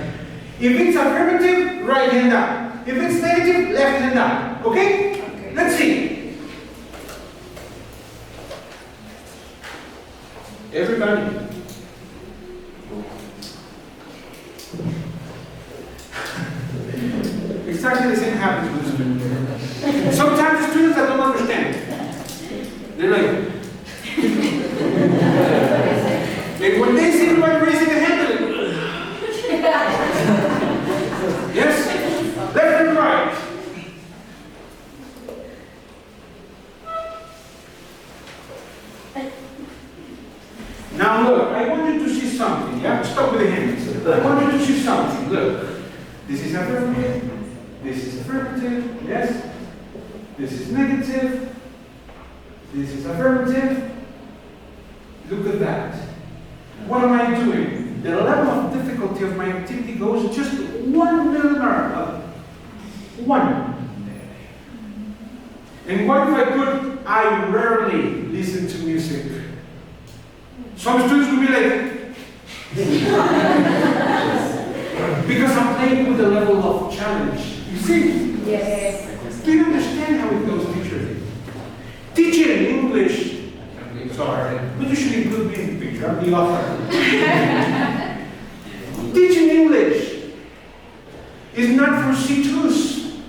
if it's affirmative, right hand up. If it's negative, left hand up. Okay? Let's see. Everybody. Exactly the same happens with the students. Sometimes the students that don't understand. They're like, and when they see everybody raising a hand, they're like, yes? Left and right. Now look, I want you to see something. You have to stop with the hands. I want you to see something. Look, this is affirmative. This is affirmative. Yes? This is negative. This is affirmative. Look at that. What am I doing? The level of difficulty of my activity goes just 1 millimeter up. 1. And what if I put, I rarely listen to music? Some students will be like, because I'm playing with the level of challenge. You see? Yes. Do you understand how it goes, teacher? Teaching English, sorry, but you should include me in the picture, I'm the author. Teaching English is not for C2s.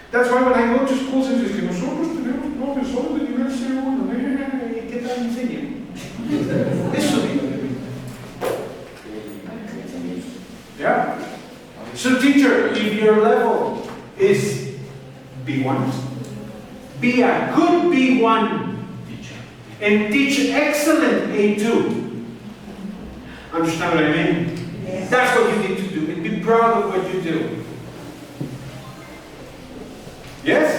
That's why when I go to schools and say, que nosotros tenemos profesores de nivel C1, ¿qué tal enseñan? Eso digo de mí. Yeah? So teacher, if your level is B1, be a good B1 teacher and teach excellent A2. Understand what I mean? Yes. That's what you need to do and be proud of what you do. Yes?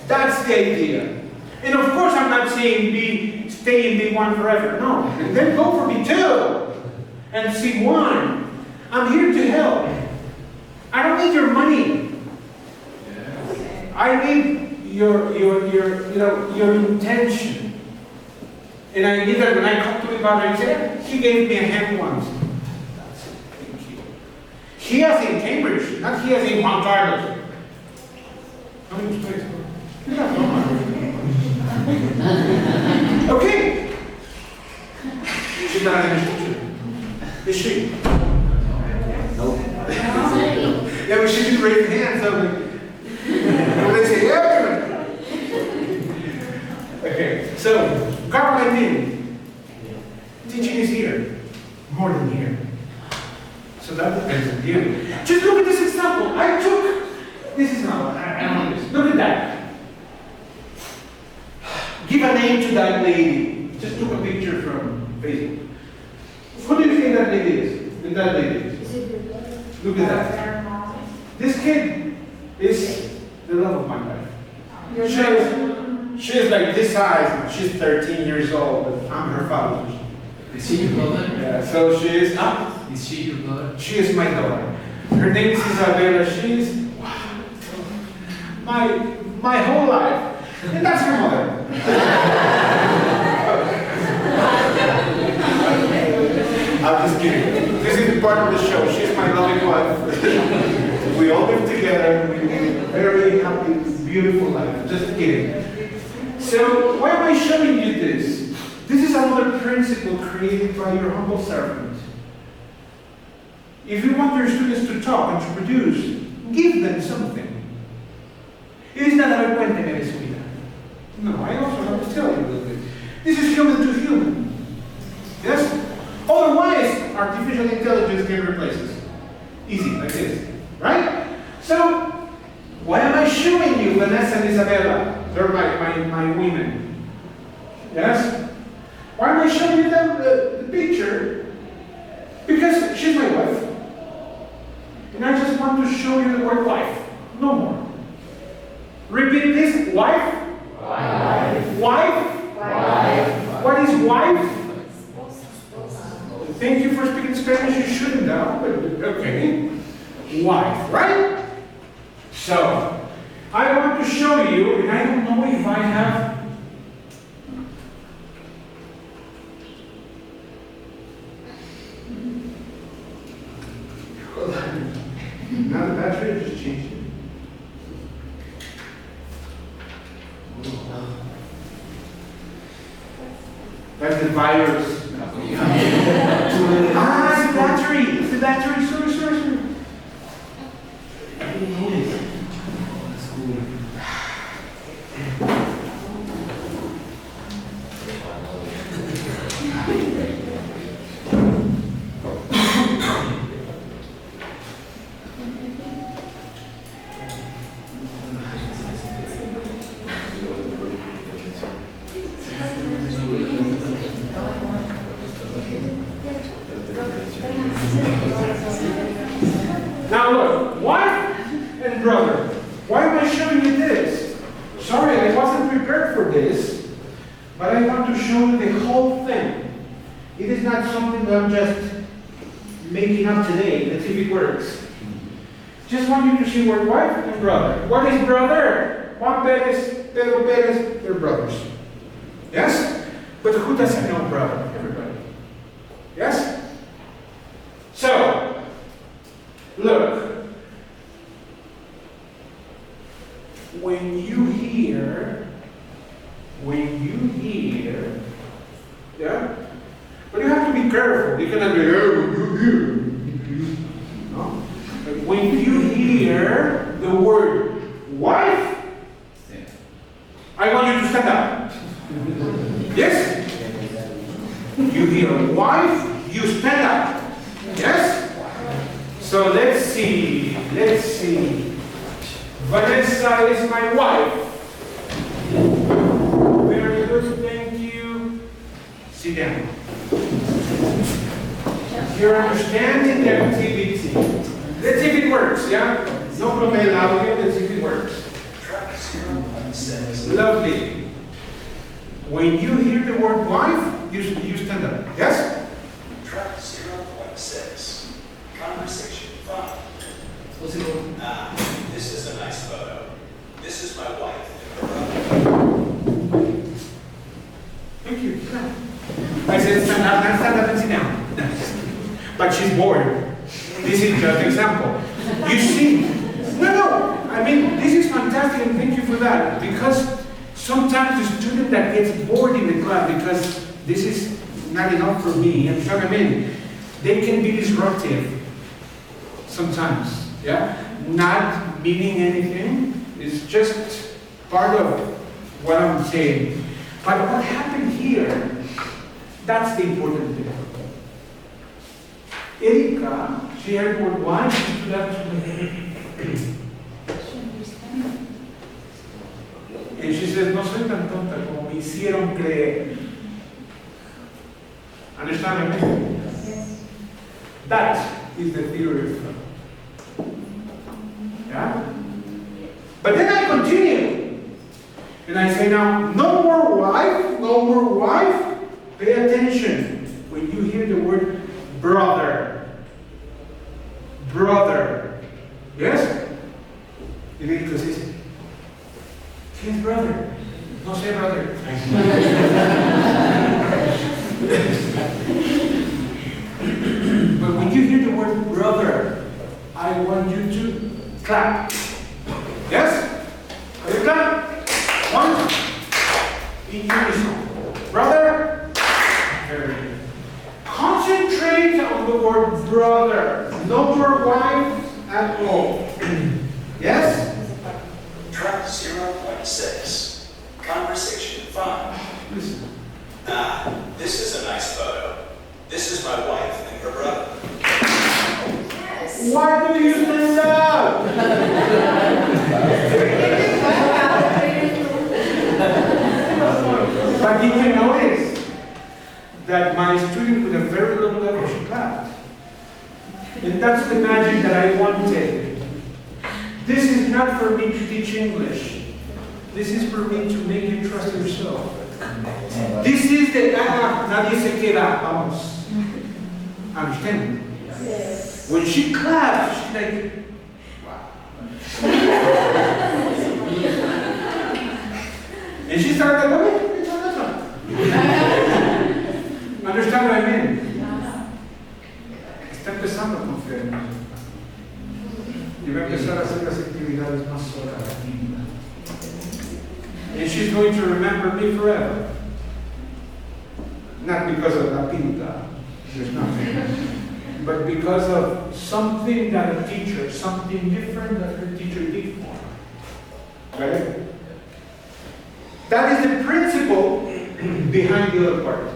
That's the idea. And of course I'm not saying stay in B1 forever. No. And then go for B2 and C1. I'm here to help. I don't need your money. I need your intention. And I need that when I come to father, he said, he gave me a hand once. Thank you. He has in Cambridge, not he has in Juan Carlos. How many mistakes? Okay. She's not an institution. Is she? No. Yeah, but she didn't raise her hand, so let's say, yeah. Okay, so government in teaching is here, more than here. So that depends on you. Just look at this example. I took, this is not, I don't know this. Look at that. Give a name to that lady. Just took a picture from Facebook. Who do you think that lady is? That lady is? Look at that. This kid is the love of my life. She's like this size. She's 13 years old, but I'm her father. Is she your daughter? Yeah, so she is. Is she your daughter? She is my daughter. Her name is Isabella. She is my whole life. And that's her mother. I'm just kidding. This is part of the show. She's my loving wife. We all live together. We live a very happy, beautiful life. Just kidding. So, why am I showing you this? This is another principle created by your humble servant. If you want your students to talk and to produce, give them something. It is not a cuénteme de su vida. No, I also have to tell you a little bit. This is human to human. Yes? Otherwise, artificial intelligence can replace us. Easy, like this. Right? So, why am I showing you Vanessa and Isabella? They're my women. Yes? Why am I showing you them the picture? Because she's my wife. And I just want to show you the word wife. No more. Repeat this. Wife? Wife. Wife? Wife. What is wife? Thank you for speaking Spanish. You shouldn't know, but okay. Wife, right? So, I want to show you, and I don't know if I have. Hold on. Now the battery just changed. That's the virus. It's the battery. It's the battery. Sorry. I didn't notice. That's cool. Now look, wife and brother. Why am I showing you this? Sorry, I wasn't prepared for this, but I want to show you the whole thing. It is not something that I'm just making up today. Let's see if it works. Just want you to see word wife and brother. What is brother? Juan Perez, Pedro Perez, they're brothers. Yes? But who doesn't know brother? Everybody. Yes? So, look. When you hear, yeah? But you have to be careful. You cannot be, oh, you hear. No? But when you hear the word wife, I want you to stand up. Yes? You hear wife, you stand up. Yes? So let's see. Vanessa is my wife. Very good, thank you. Sit down. You're understanding the activity. Let's see if it works, yeah? No problem, let's see if it works. Lovely. When you hear the word wife, you stand up. Yes? Track 0.6. Conversation 5. This is a nice photo. This is my wife and her brother. Thank you. I said, stand up and sit down. But she's bored. This is just an example. You see, no, I mean, this is fantastic and thank you for that. Because sometimes the student that gets bored in the class because this is not enough for me, and I mean, they can be disruptive sometimes, yeah? Not meaning anything, it's just part of what I'm saying. But what happened here, that's the important thing. Erika, she had word one, she stood up to me. And she says, no soy tan tonta como me hicieron creer. Understand what I mean? Yes. That is the theory of God. Yeah? But then I continue. And I say now, no more wife. Pay attention when you hear the word brother. Brother. Yes? Y Erika says, ¿qué es brother? No sé brother. But when you hear the word brother, I want you to clap. Yes? Are you clap? One. In unison. Brother. Very good. Concentrate on the word brother. No more wife at all. Yes? Track 0.6. Conversation 5. Listen. This is a nice photo. This is my wife and her brother. Yes. Why do you stand up? But did you notice that my student with a very low level she clapped? And that's the magic that I wanted. This is not for me to teach English. This is for me to make you trust yourself. This is the nadie se queda, vamos. Understand? Yes. When she claps, she's like, wow. And she started like, okay, it's on this one. Understand what I mean? Está empezando a confiar en mí. Y va a empezar a hacer las actividades más operativas. And she's going to remember me forever. Not because of la pinta, there's nothing, but because of something that a teacher, something different that her teacher did for her. Right? That is the principle behind the other part.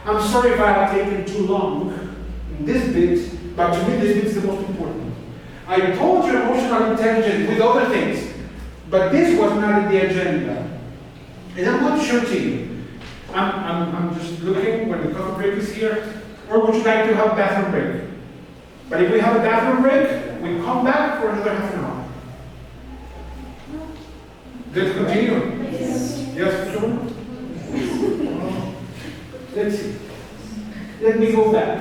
I'm sorry if I have taken too long in this bit, but to me this bit is the most important. I told you emotional intelligence with other things, but this was not in the agenda. And I'm not sure to you. I'm just looking when the coffee break is here, or would you like to have a bathroom break? But if we have a bathroom break, we come back for another half an hour. Let's continue. Yes, John? Let's see. Let me go back.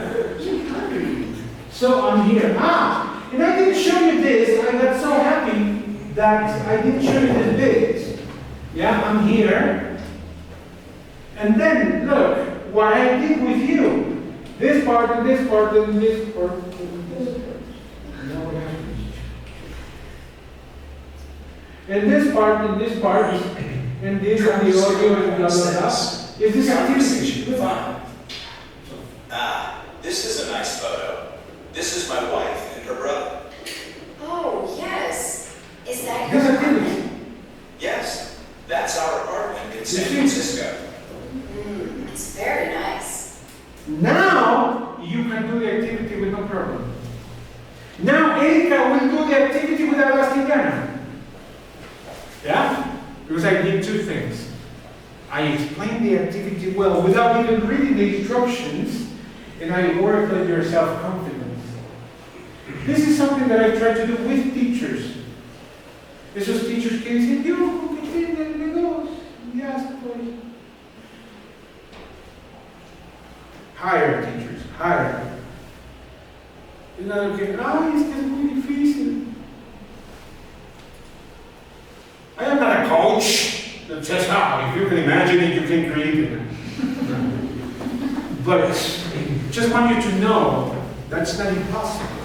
So I'm here. And I didn't show you this. I got so happy that I didn't show you this bit. Yeah, I'm here. And then, look, what I did with you. This part, and this part, and this part, and this part. Now what happens? And this part, and this part, and this, and the audio, and blah, blah, blah. Is this activity? Conversation 5. This is a nice photo. This is my wife and her brother. Oh, yes. Is that This your activity. apartment? Yes, that's our apartment in San Francisco. It's very nice. Now you can do the activity with no problem. Now Erika will do the activity without asking Diana. Yeah? Because I did two things. I explained the activity well without even reading the instructions, and I worked on your self-confidence. This is something that I try to do with teachers. Esos teachers que dicen, yo, ¿qué tienen de dos? Ya estoy. Hire teachers, hire. Y nada que, ay, es que es muy difícil. I am not a coach that says, if you can imagine it, you can create it. But just want you to know that's not impossible.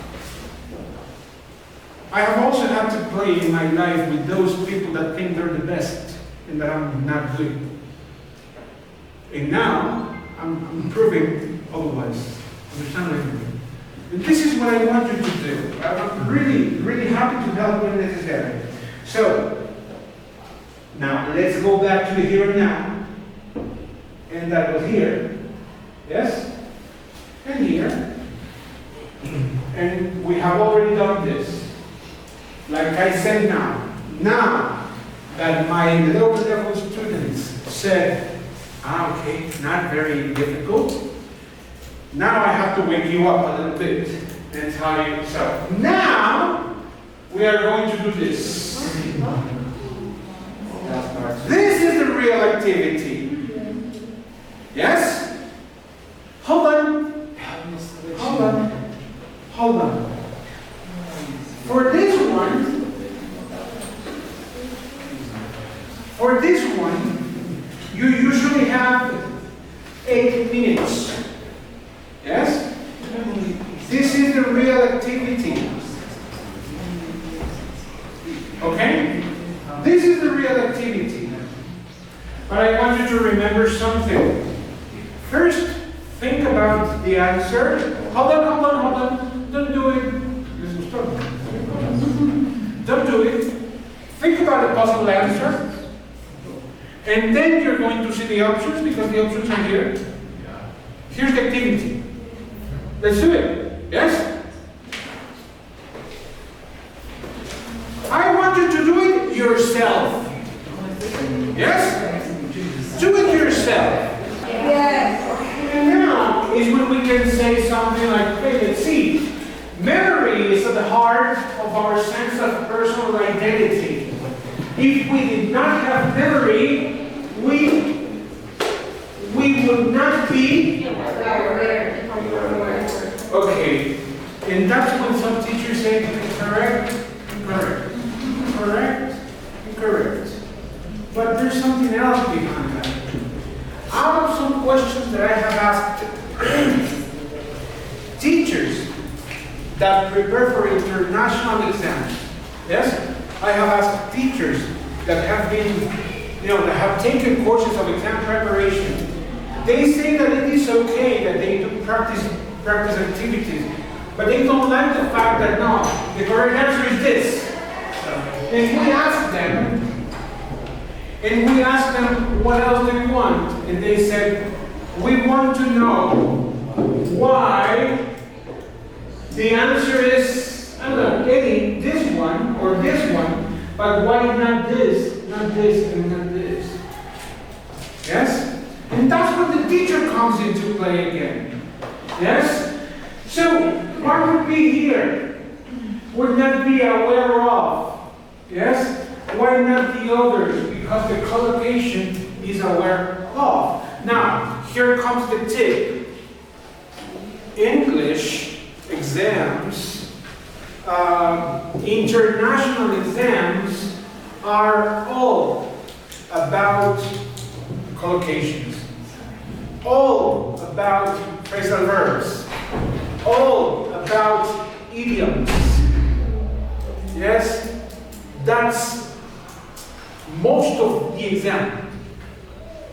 I have also had to play in my life with those people that think they're the best and that I'm not good. And now I'm proving otherwise. Understand what I mean? And this is what I want you to do. I'm really, really happy to help when necessary. So, now let's go back to the here and now. And that was here. Yes? And here. And we have already done this. Like I said now that my lower level students said, okay, not very difficult. Now I have to wake you up a little bit and tell you, so now we are going to do this. This is the real activity. Yes? Hold on. Hold on. Hold on. For this one, you usually have 8 minutes. Yes? This is the real activity. Okay? This is the real activity. But I want you to remember something. First, think about the answer. Hold on. Don't do it. Don't do it. Think about the possible answer. And then you're going to see the options because the options are here. Here's the activity. Let's do it. Yes? I want you to do it yourself. Yes? Do it yourself. Yes. And now is when we can say something like, okay, let's see. Memory is at the heart of our sense of personal identity. If we did not have memory, we would not be. Okay, and that's when some teachers say correct, incorrect. But there's something else behind that. Out of some questions that I have asked teachers that prepare for international exams, yes? I have asked teachers that have been, that have taken courses of exam preparation. They say that it is okay that they do practice activities, but they don't like the fact that no, the correct answer is this. And we ask them, what else do you want? And they said, we want to know why the answer is, I don't know, Eddie, this one or this one, but why not this, and not this? Yes? And that's when the teacher comes into play again. Yes? So, what would be here? Would not be aware of. Yes? Why not the others? Because the collocation is aware of. Now, here comes the tip. English exams, international exams are all about collocations, all about phrasal verbs, all about idioms. Yes, that's most of the exam.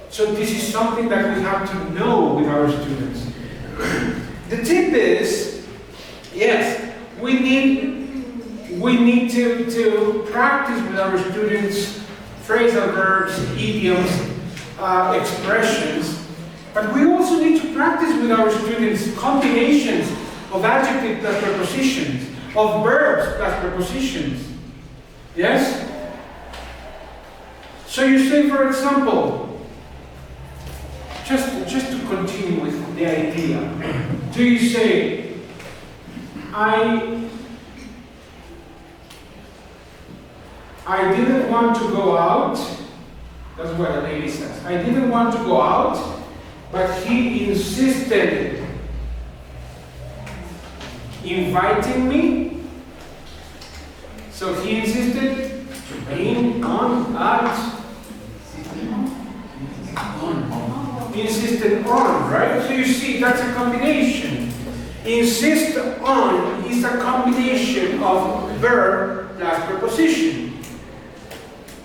So this is something that we have to know with our students. The tip is, yes, we need to practice with our students phrasal verbs, idioms, expressions, but we also need to practice with our students combinations of adjectives plus prepositions, of verbs plus prepositions. Yes? So you say, for example, just to continue with the idea, do you say, I didn't want to go out? That's what a lady says. I didn't want to go out, but he insisted inviting me. So he insisted in, on, at. insisted on, right? So you see, that's a combination. Insist on is a combination of verb plus preposition.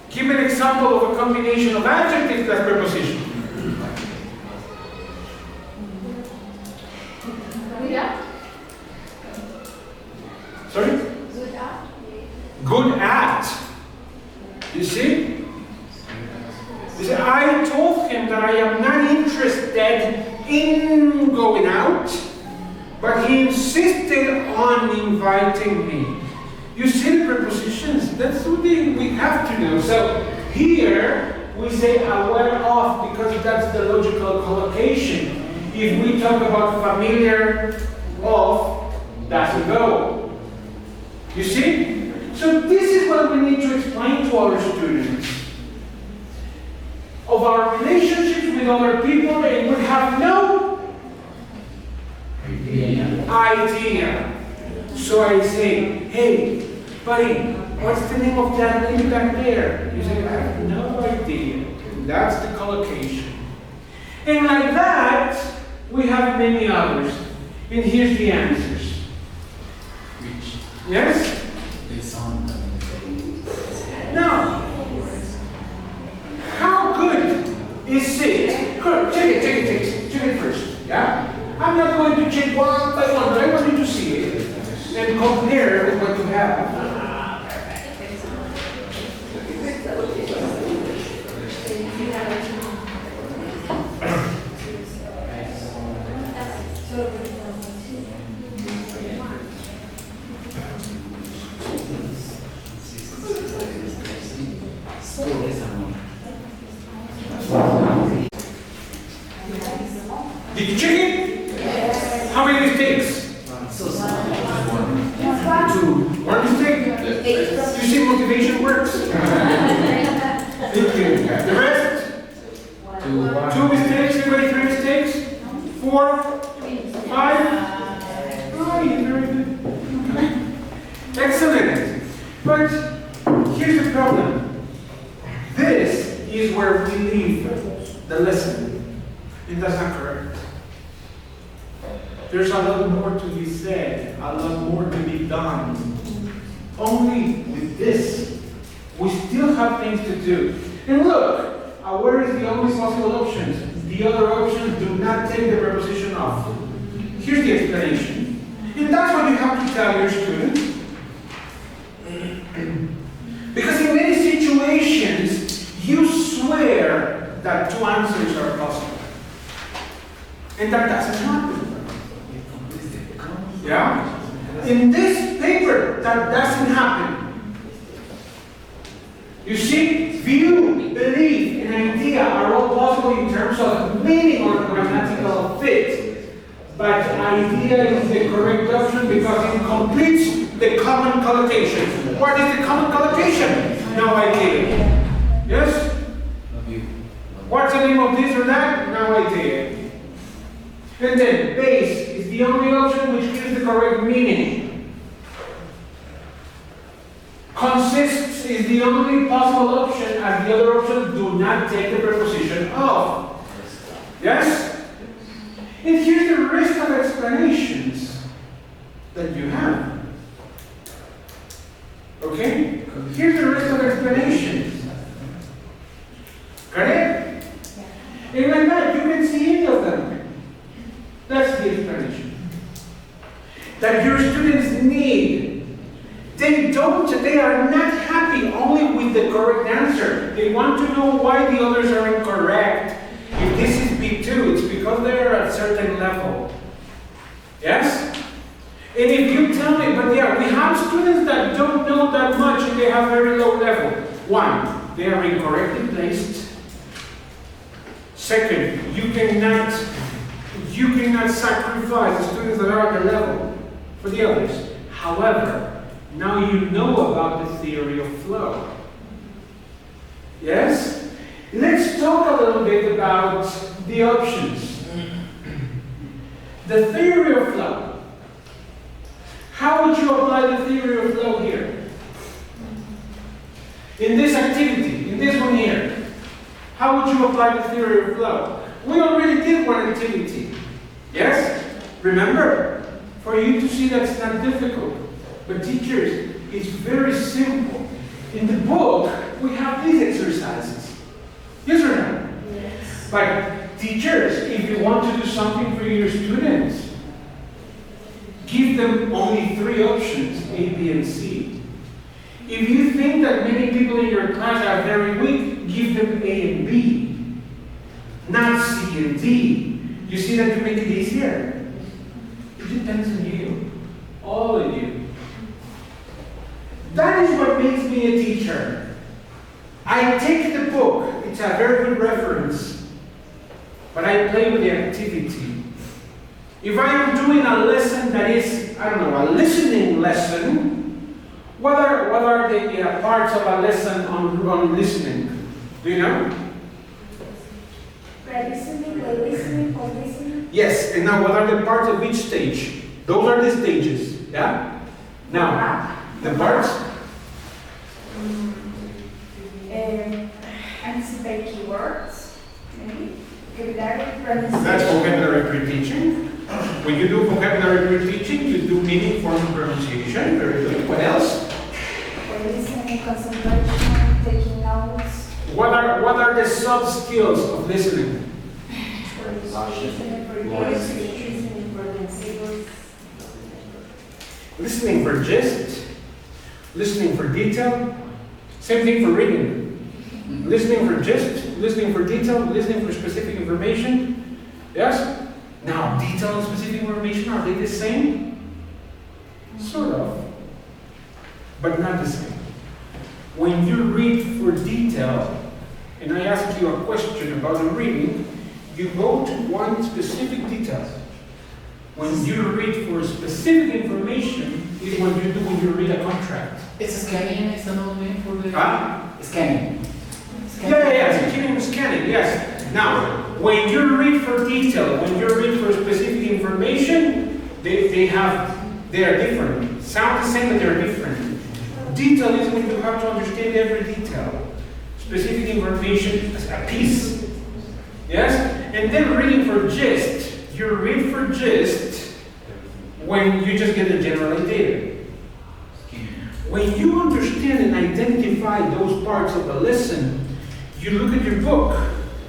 Give an example of a combination of adjective plus preposition. Sorry? Good at. You see? You see, I told him that I am not interested in going out, but he insisted on inviting me. You see the prepositions? That's what we have to know. So here we say aware of because that's the logical collocation. If we talk about familiar of, doesn't go. You see? So this is what we need to explain to our students. Of our relationships with other people, and we have no idea. So I say, hey, buddy, what's the name of that lady back there? You say, I have no idea. That's the collocation. And like that, we have many others. And here's the answers. Yes? Now, how good is it? Good, check it first. Yeah? I'm not going to check one by one, but I want you to see it and compare with what you have. Did you check it? Yes. How many mistakes? Two. One mistake? You see motivation works? Thank you. The rest? Two mistakes? Everybody 3 mistakes? 4? 5? Oh, you're very good. Excellent. But here's the problem. This is where we leave the lesson. And that's not correct. There's a lot more to be said, a lot more to be done. Only with this, we still have things to do. And look, aware is the only possible option. The other options do not take the preposition off. Here's the explanation. And that's what you have to tell your students. Because in many situations, you swear that 2 answers are possible. And that doesn't happen. Yeah? In this paper, that doesn't happen. You see, view, belief, and idea are all possible in terms of meaning or grammatical fit. But idea is the correct option because it completes the common collocation. What is the common collocation? No idea. Yes? What's the name of this or that? No idea. And then base is the only option which gives the correct meaning. Consists is the only possible option as the other options do not take the preposition of. Yes? And here's the rest of explanations that you have. Okay? Here's the rest of explanations. Correct? And like that, you can see any of them. That's the explanation. That your students need. They are not happy only with the correct answer. They want to know why the others are incorrect. If this is B2, it's because they're at a certain level. Yes? And if you tell me, but yeah, we have students that don't know that much and they have very low level. 1, they are incorrectly placed. Second, you cannot sacrifice the students that are at the level for the others. However, now you know about the theory of flow. Yes? Let's talk a little bit about the options. The theory of flow. How would you apply the theory of flow here? In this activity, in this one here. How would you apply the theory of flow? We already did one activity. Yes? Remember? For you to see that's not difficult. But teachers, it's very simple. In the book, we have these exercises. Yes or no? Yes. But teachers, if you want to do something for your students, give them only 3 options, A, B, and C. If you think that many people in your class are very weak, give them A and B, not C and D. You see that to make it easier? It depends on you, all of you. That is what makes me a teacher. I take the book, it's a very good reference, but I play with the activity. If I am doing a lesson that is, I don't know, a listening lesson, what are the parts of a lesson on listening? Do you know? Listening, listening, or listening. Yes, and now what are the parts of each stage? Those are the stages, yeah? Now, the parts? Anticipate keywords, maybe. Vocabulary, pronunciation. That's vocabulary pre-teaching. When you do vocabulary pre-teaching, you do meaning, form, and pronunciation. Very good. What else? Listening, concentration, taking notes. What are the sub skills of listening? Listening for gist, listening for detail. Same thing for reading. Listening for gist, listening for detail, listening for specific information. Yes? Now, detail and specific information, are they the same? Sort of, but not the same. When you read for detail, and I ask you a question about a reading, you go to one specific detail. When you read for specific information, is what you do when you read a contract. It's scanning, is another name for the... Scanning. Yeah, scanning, yes. Now, when you read for detail, when you read for specific information, they are different. Sound the same, but they're different. Detail is when you have to understand every detail. Specific information is a piece. Yes? And then reading for gist. You read for gist when you just get the general idea. When you understand and identify those parts of the lesson, you look at your book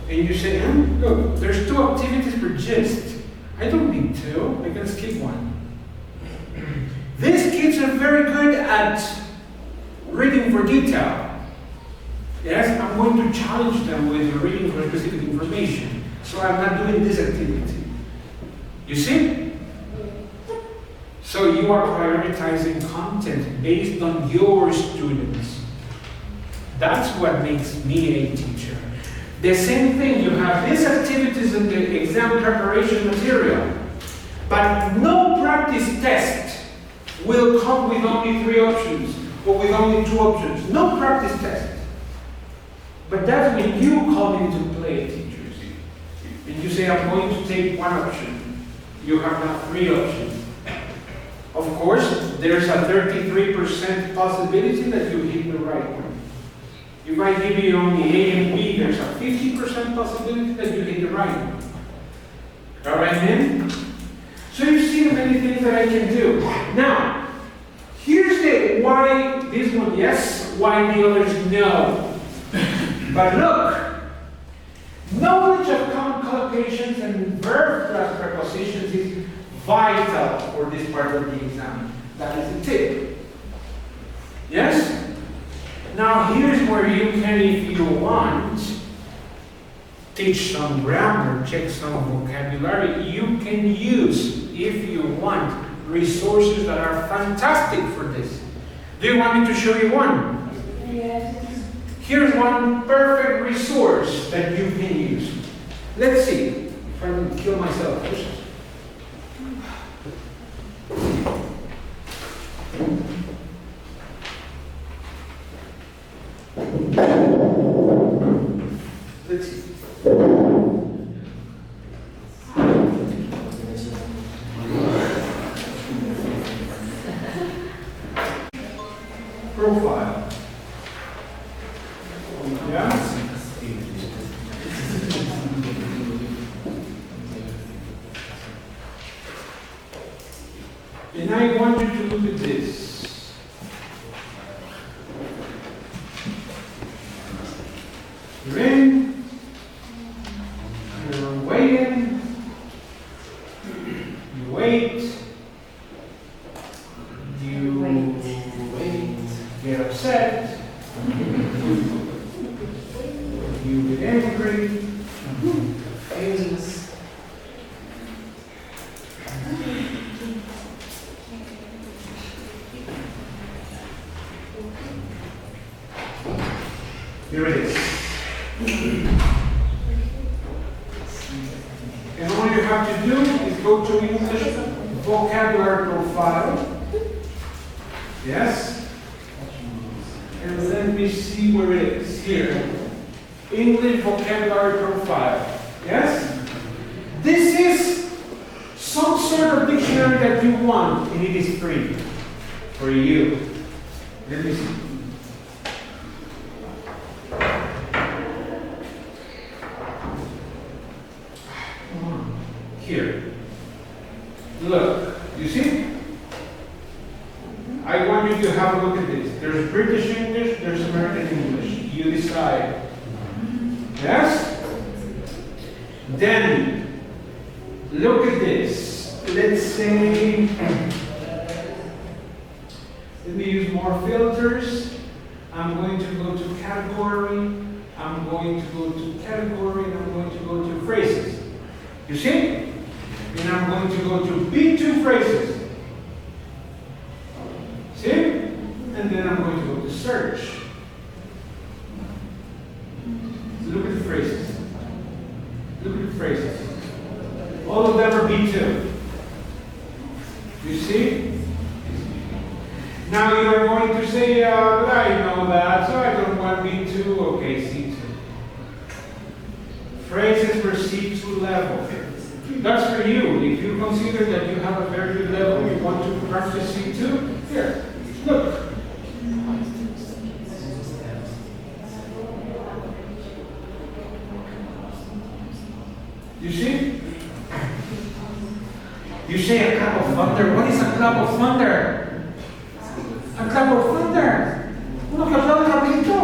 and you say, look, there's 2 activities per gist. I don't need 2, I can skip one. These kids are very good at reading for detail. Yes, I'm going to challenge them with reading for specific information. So I'm not doing this activity. You see? So you are prioritizing content based on your students. That's what makes me a teacher. The same thing, you have these activities in the exam preparation material, but no practice test will come with only 3 options or with only 2 options. No practice test. But that's when you come into play, teachers. And you say, I'm going to take 1 option. You have now 3 options. Of course, there's a 33% possibility that you hit the right one. If I give you only A and B, there's a 50% possibility that you hit the right one. All right, then? So you see the many things that I can do. Now, here's the why this one yes, why the others no. But look, knowledge of collocations and verb plus prepositions is vital for this part of the exam. That is the tip. Yes? Now here's where you can, if you want, teach some grammar, check some vocabulary. You can use, if you want, resources that are fantastic for this. Do you want me to show you one? Yes. Here's one perfect resource that you can use. Let's see if I can kill myself first. Let's see. Profile. Yeah? at this. You're in, you're waiting, you wait, you wait, get upset, you get angry, confused. Here it is. And all you have to do is go to English vocabulary profile. Yes? And let me see where it is. Here. English vocabulary profile. Yes? This is some sort of dictionary that you want, and it is free for you. Let me see. Here. Look, you see? I want you to have a look at this. There's British English, there's American English. You decide. Yes? Then, look at this. Let's say, let me use more filters. I'm going to go to category. I'm going to go to category, and I'm going to go to phrases. You see? And I'm going to go to B2 phrases. See? And then I'm going to go to search. So look at the phrases. Look at the phrases. All of them are B2. You see? Now you're going to say, I know that, so I don't want B2. Okay, C2. Phrases for C2 level. That's for you. If you consider that you have a very good level, you want to practice C2, here, look. You see? You say a clap of thunder. What is a clap of thunder? A clap of thunder. Uno que aplaude rapidito.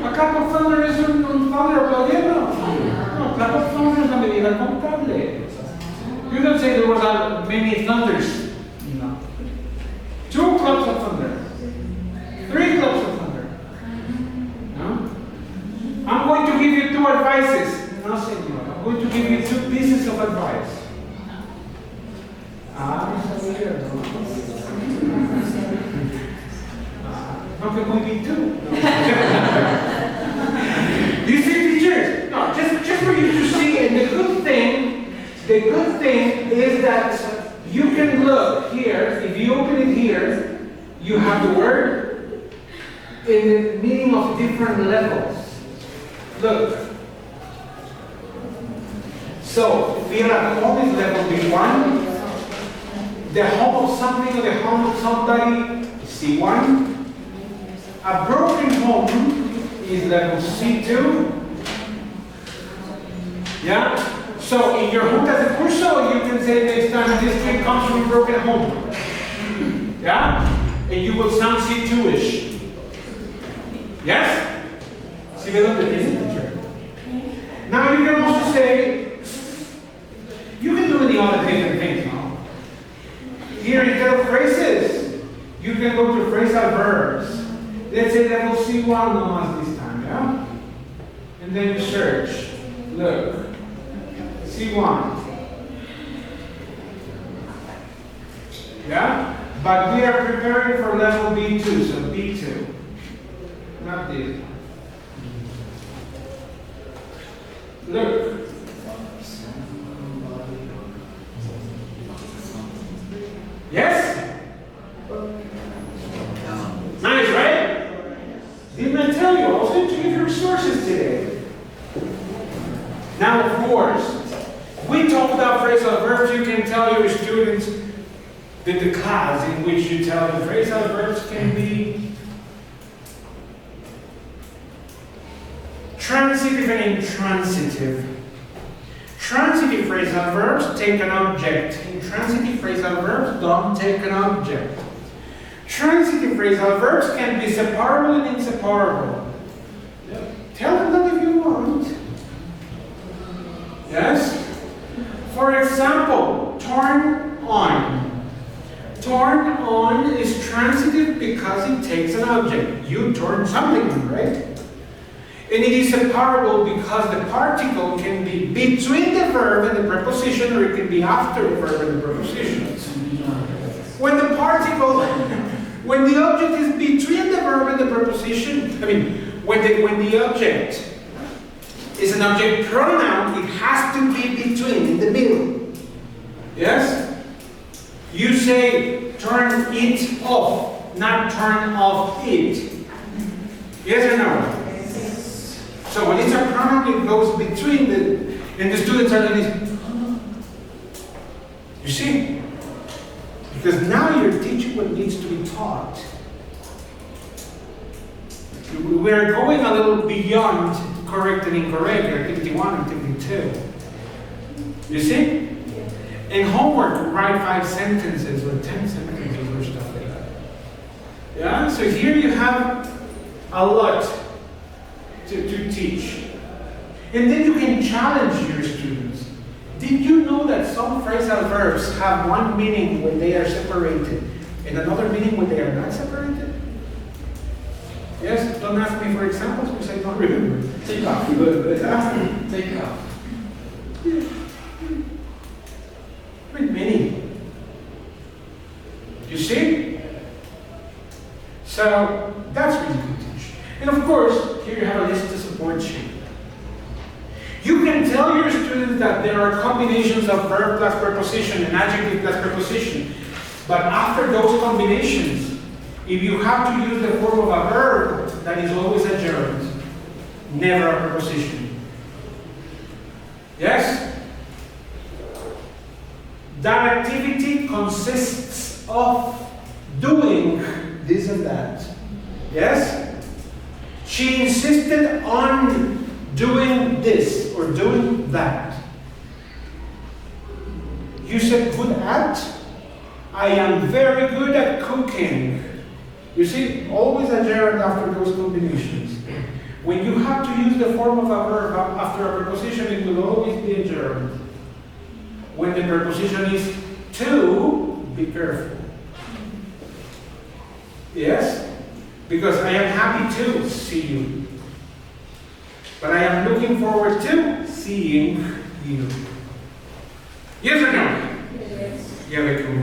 A clap of thunder es un thunder aplaudiendo. No, clap of thunder es la medida contable. You don't say there was many thunders. No. 2 claps of thunder. 3 claps of thunder. No? I'm going to give you 2 advices. No, senor. I'm going to give you 2 pieces of advice. No que muy bien too. You see, teachers? No, just for you to see. And the good thing is that you can look here. If you open it here, you have the word in the meaning of different levels. Look. So, feel at home is level B1. The home of something or the home of somebody is C1. A broken home is level C2. Yeah? So, in your juntas de curso, you can say next time this kid comes from a broken home. Yeah? And you will sound C2-ish. Yes? See the picture? Now you can also say, you can do any other different things, no? Here instead of phrases, you can go to phrasal verbs. Let's say level C1 no más this time, yeah? And then you search. Look. C1. Yeah? But we are preparing for level B2, so B2. Not this. Look. Yes? Nice, right? Didn't I tell you? I was going to give you resources today. Now, of course, we talked about phrasal verbs. You can tell your students that the class in which you tell them phrasal verbs can be transitive and intransitive. Transitive phrasal verbs take an object. Intransitive phrasal verbs don't take an object. Transitive phrasal verbs can be separable and inseparable. Tell them that if you want. Yes? For example, turn on. Turn on is transitive because it takes an object. You turn something on, right? And it is separable because the particle can be between the verb and the preposition, or it can be after the verb and the preposition. When the particle, when the object is between the verb and the preposition, when the object is an object pronoun, it has to be between, in the middle. Yes? You say, turn it off, not turn off it. Yes or no? So when it's a pronoun, it goes between and the students are like this. You see? Because now you're teaching what needs to be taught. We're going a little beyond correct and incorrect, activity 1, activity 2. You see? In homework, write 5 sentences or 10 sentences or stuff like that. Yeah? So here you have a lot to teach. And then you can challenge your students. Did you know that some phrasal verbs have one meaning when they are separated and another meaning when they are not separated? Yes? Don't ask me for examples because I don't remember. Take off. Take off. With many. You see? So that's really good to teach. And of course, here you have a list to support you. You can tell your students that there are combinations of verb plus preposition and adjective plus preposition. But after those combinations, if you have to use the form of a verb, that is always a gerund, never a preposition. Yes? That activity consists of doing this and that. Yes? She insisted on doing this or doing that. You said good at? I am very good at cooking. You see, always a gerund after those combinations. When you have to use the form of a verb after a preposition, it will always be a gerund. When the preposition is to, be careful. Yes? Because I am happy to see you. But I am looking forward to seeing you. Yes or no? Yes. Yeah, very cool.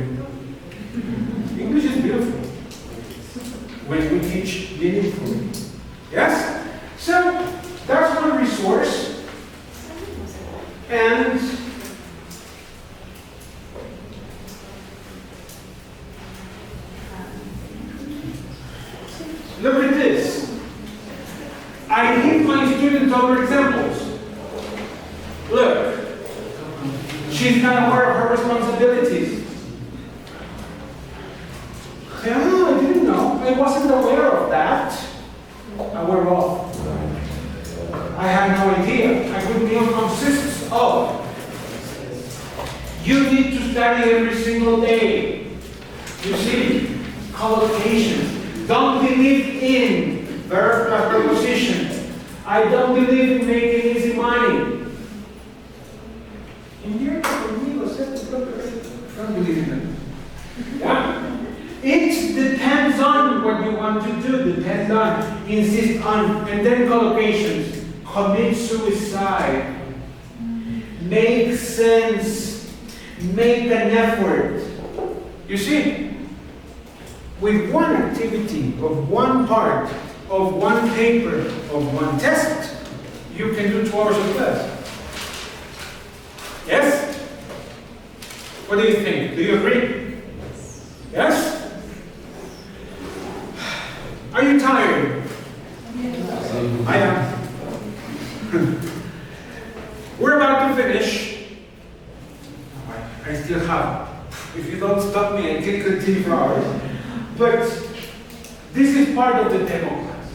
English is beautiful when we teach meaningfully. Yes? So, that's one resource. And look at this. I give my students other examples. Look. She's not aware of her responsibilities. Oh, I didn't know. I wasn't aware of that. Aware of. I had no idea. A good meal consists of. You need to study every single day. You see, collocations. Don't believe in verb plus preposition. I don't believe in making easy money. In here, don't believe in it. Yeah? It depends on what you want to do, depend on, insist on, and then collocations. Commit suicide. Make sense. Make an effort. You see, with one activity, of one part, of one paper, of one test, you can do 2 hours of class. Yes? What do you think? Do you agree? Yes? Are you tired? Yes. I am. We're about to finish. I still have. If you don't stop me, I can continue for hours. But this is part of the demo class.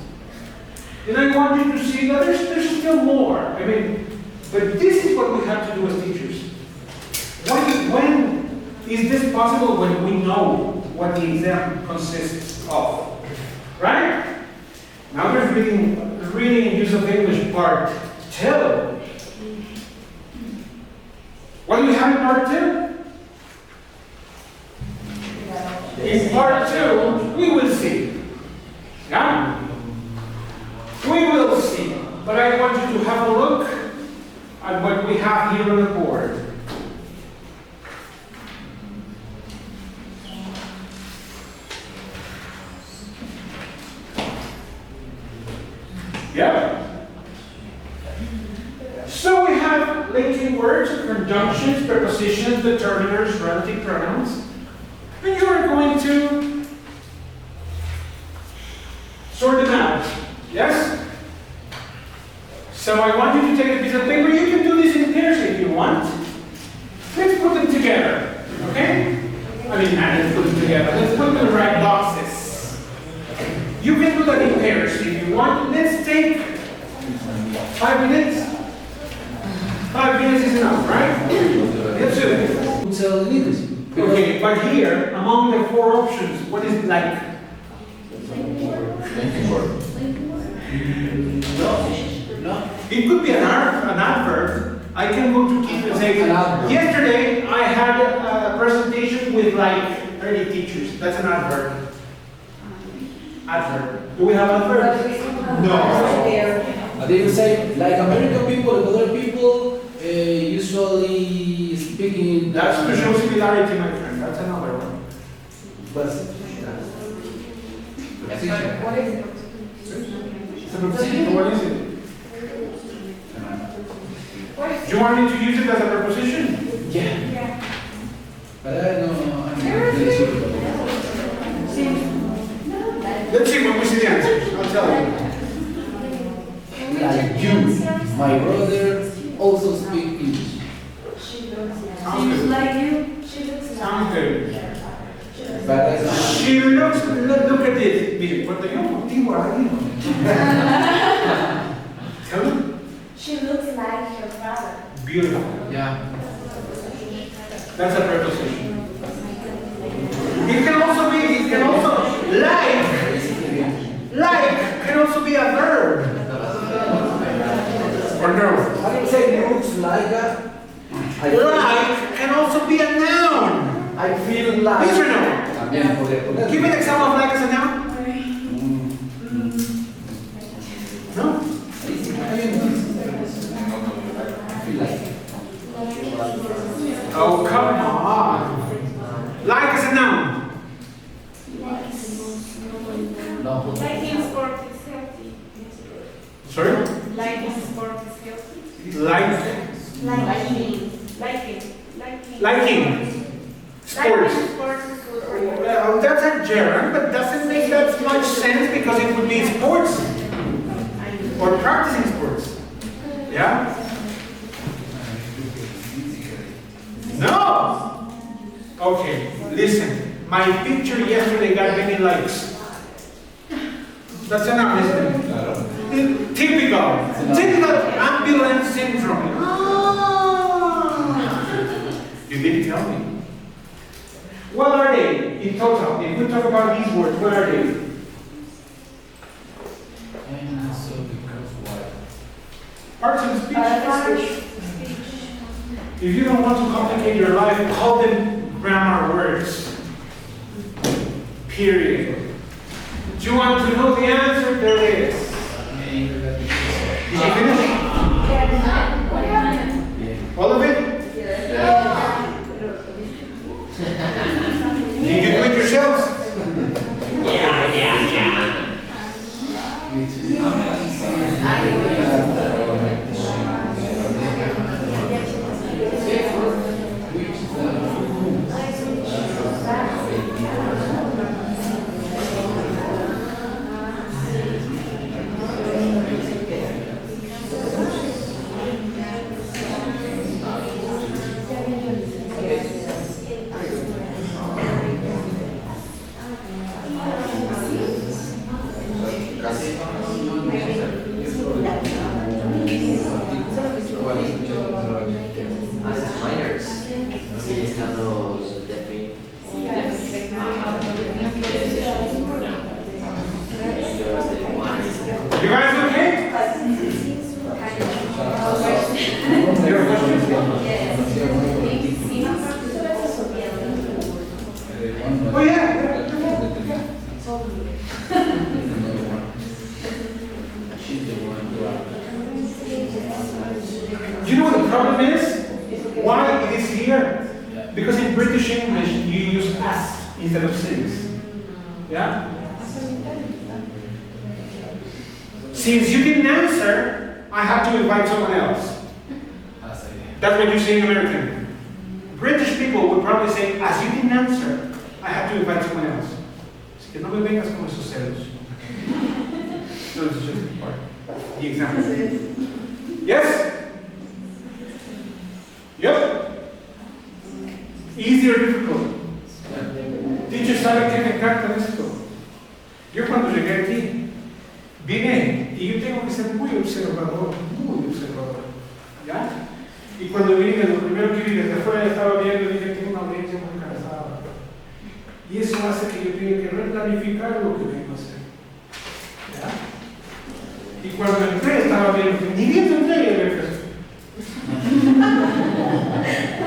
And I want you to see that there's still more. I mean, But this is what we have to do as teachers. When is this possible? When we know what the exam consists of. Right? Now there's reading and use of English part 2. What do we have in part 2? In part 2, we will see. Yeah? We will see. But I want you to have a look at what we have here on the board. Yeah? So we have linking words, conjunctions, prepositions, determiners, relative pronouns. And you are going to sort them out. Yes? So I want you to take a piece of paper. You can do this in pairs if you want. Let's put them together. Okay? I mean, let's put them together. Let's put them in the right boxes. You can do that in pairs if you want. Let's take 5 minutes. 5 minutes is enough, right? Let's do it. Okay, but here, among the 4 options, what is like? No. It could be an adverb. I can go to teachers and say, yesterday I had a presentation with like 30 teachers. That's an adverb. Adverb. Do we have adverbs? No. They will say, like American people and other people usually speaking. That's to show similarity, my friend. That's another one. What is it? It's a preposition. What is it? Do you want me to use it as a preposition? Yeah. But I don't know. Let's see when we see the answers. I'll tell you. Like you, my brother, also speak English. She's like you. She looks like Sounds good. But that's not. She looks, look at this. Mire, cuando yo contigo ahí. Tell me. She looks like her father. Beautiful. Yeah. That's a preposition. It can also like can also be a verb. Or no? How do you say looks like a? Like can also be a noun. I feel like. Yes or no? También podría poner. Give me an example of like as a noun. No? Oh, come on. Like is a noun. No. Liking sport is healthy. Sorry? Liking sport is healthy. Liking. Sports. Liking sports is good for you. Well, that's a gerund, but doesn't make that much sense because it would be sports or practicing sports. Yeah? No! Okay, listen. My picture yesterday got many likes. That's a noun, isn't it? Typical ambulance syndrome. You didn't tell me. What are they in total? If we talk about these words, what are they? And so because why? Parts of speech. If you don't want to complicate your life, call them grammar words. Period. Do you want to know the answer? There it is. Did you finish? All of it? Did you do it yourselves? You guys okay? Your questions? Oh yeah. Do you know what the problem is? Why it is here? Because in British English you use as instead of since. Yeah? Since you didn't answer, I have to invite someone else. That's what you say in American. British people would probably say, as you didn't answer, I have to invite someone else. Así que no me vengas con esos celos. No, it's just part. The example. Yes? Yep. Easy or difficult? Teacher, ¿sabe qué me encanta de esto? Yo cuando llegué aquí, vine y yo tengo que ser muy observador. ¿Ya? Y cuando vine, lo primero que vi desde afuera estaba viendo y dije, tengo una audiencia muy cansada. Y eso hace que yo tenga que replanificar lo que vengo a hacer. ¿Ya? Y cuando entré estaba viendo, ni bien entré y había empezado.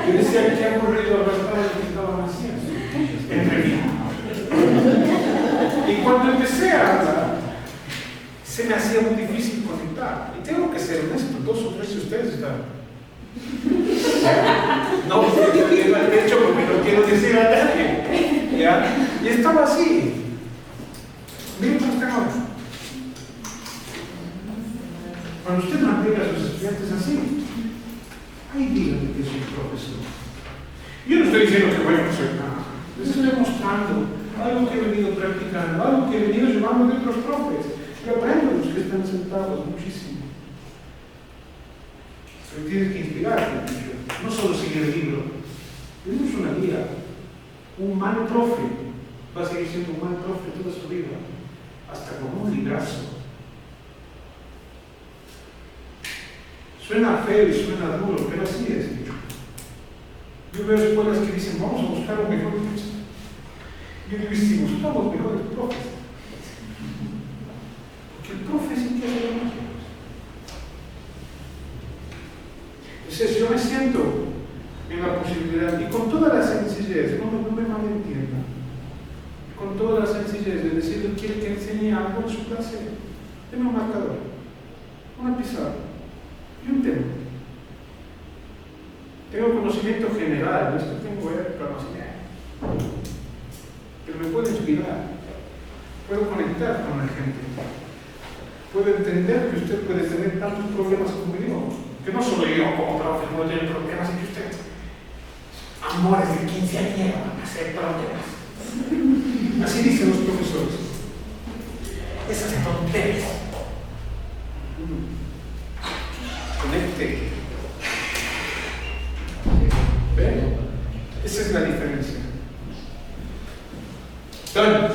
Yo decía, ¿qué ha ocurrido al restar de lo que estaban haciendo? Entre mí. Y cuando empecé a hablar, se me hacía muy difícil conectar. Y tengo que ser honesto, 2 o 3 de ustedes están. No, porque yo tengo el pecho porque no quiero decir a nadie. ¿Ya? Y estaba así. Miren cómo están ahora. Cuando usted mantenga a sus estudiantes así, ahí díganme que soy profesor. Yo no estoy diciendo que vayan a hacer nada. Les estoy mostrando algo que he venido practicando, algo que he venido llevando de otros profes. Y aprendo los que están sentados muchísimo. Pero tienes que inspirarte, no solo seguir el libro. Tenemos una guía. Un mal profe va a seguir siendo un mal profe toda su vida, hasta con un librazo. Suena feo y suena duro, pero así es. Yo veo escuelas que dicen, vamos a buscar un mejor profesor. Yo digo, si buscamos mejores profes. Porque el profe es el que hace la magia. Entonces yo me siento en la posibilidad, y con toda la sencillez, no me malentiendan, con toda la sencillez de decirle, quiere que enseñe algo en su clase, deme un marcador, una pizarra y un tema. Tengo conocimiento general, no es que tengo conocimiento, pero me puede inspirar, puedo conectar con la gente, puedo entender que usted puede tener tantos problemas como yo, que no solo yo como profe puedo tener problemas, y que usted, amores de 15 años van a hacer problemas. Así dicen los profesores. Esas tonterías. Conecte. ¿Ven? Esa es la diferencia. Done.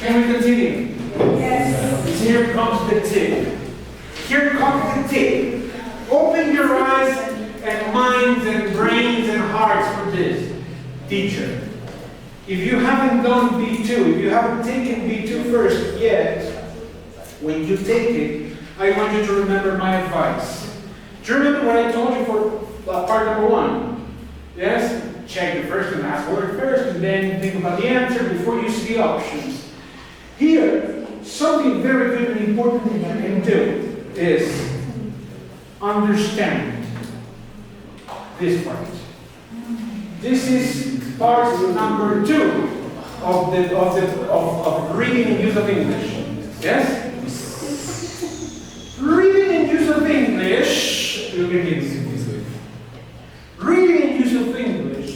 Can we continue? Yes. Here comes the tip. Here comes the tip. Open your eyes and minds and brains and hearts for this. Teacher, if you haven't done B2, if you haven't taken B2 first yet, when you take it, I want you to remember my advice. Do you remember what I told you for part number 1? Yes? Check the first and last word first, and then think about the answer before you see the options. Here, something very good and important that you can do is understand this part. This is part number 2 of reading and use of English. Yes? Reading and use of English. Reading and use of English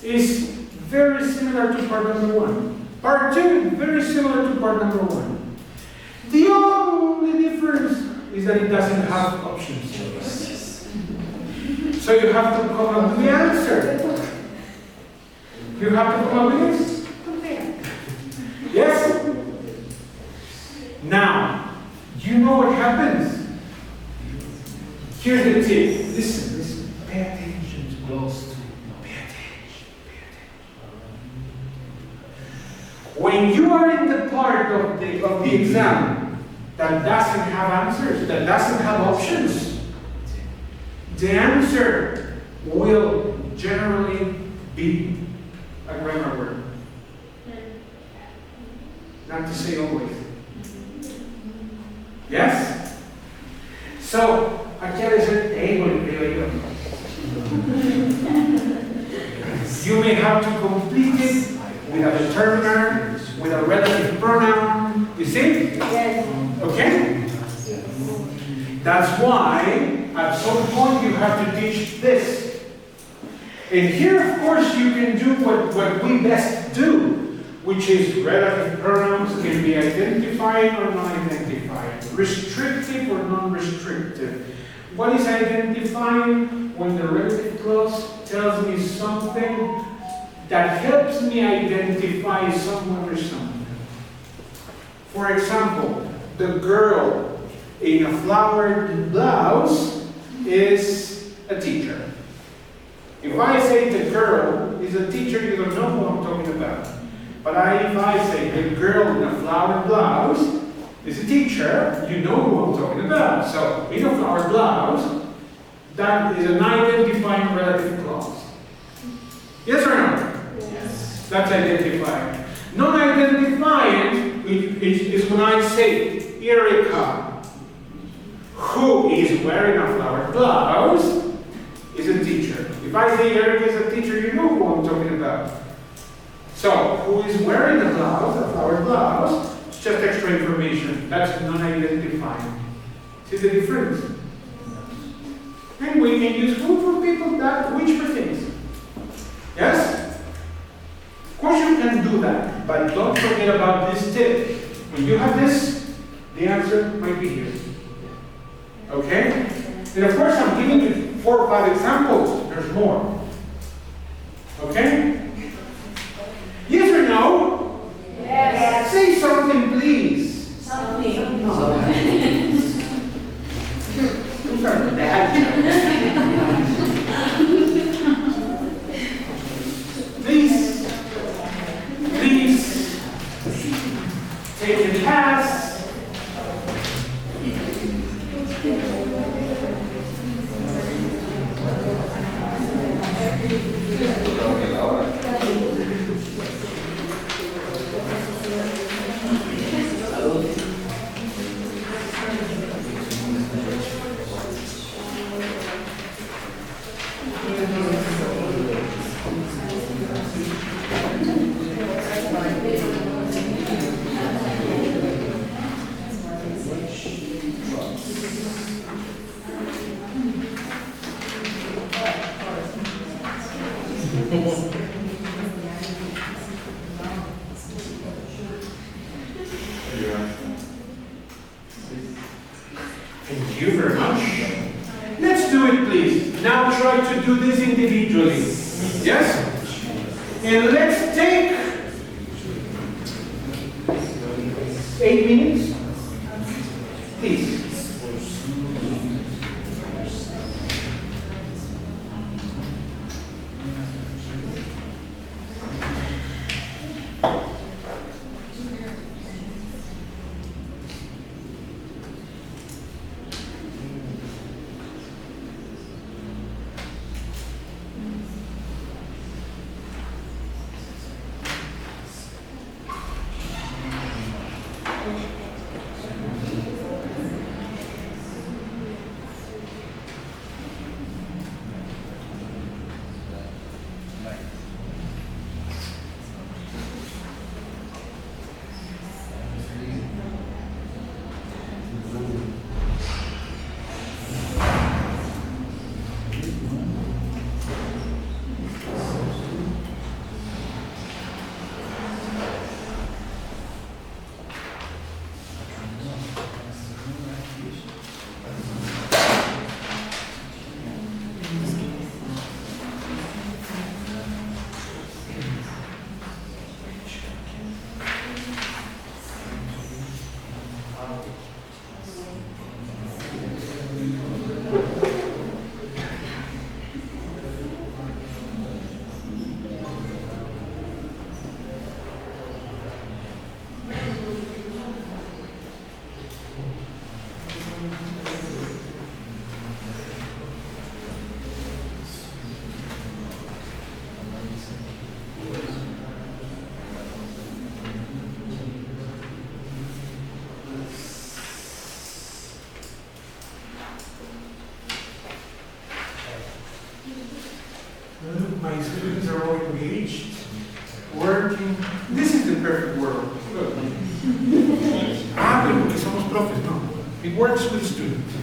is very similar to part number 1. Part 2 is very similar to part number 1. The only difference is that it doesn't have options. So you have to come up with the answer. You have to come up with this. Yes? Now, you know what happens? Here's the tip. Listen. Pay attention to those two. Pay attention. When you are in the part of the exam that doesn't have answers, that doesn't have options, the answer will generally be a grammar word. Not to say always. Yes? So, aquí a veces ego le creo yo. You may have to complete it with a determiner, with a relative pronoun. You see? Yes. Okay? That's why at some point you have to teach this. And here, of course, you can do what we best do, which is relative pronouns can be identified or non-identified, restrictive or non-restrictive. What is identifying? When the relative clause tells me something that helps me identify someone or something. For example, the girl in a flowered blouse is a teacher. If I say the girl is a teacher, you don't know who I'm talking about. But if I say the girl in a flowered blouse is a teacher, you know who I'm talking about. So, in a flowered blouse, that is an identifying relative clause. Yes or no? Yes. That's identifying. Non-identifying is when I say Erica, who is wearing a flowered blouse, is a teacher. If I say Erica is a teacher, you know who I'm talking about. So, who is wearing a blouse, a flowered blouse, it's just extra information. That's non-identifying. See the difference? And we can use who for people, that, which for things. Yes? Of course you can do that, but don't forget about this tip. When you have this, the answer might be here. Okay? And of course I'm giving you 4 or 5 examples. There's more. Okay? Yes or no? Yes. Say something, please. Something. Who started that? Please take the pass. Thank you very much. Let's do it, please. Now try to do this individually. Yes? And let's take 8 minutes. Please. It works with students.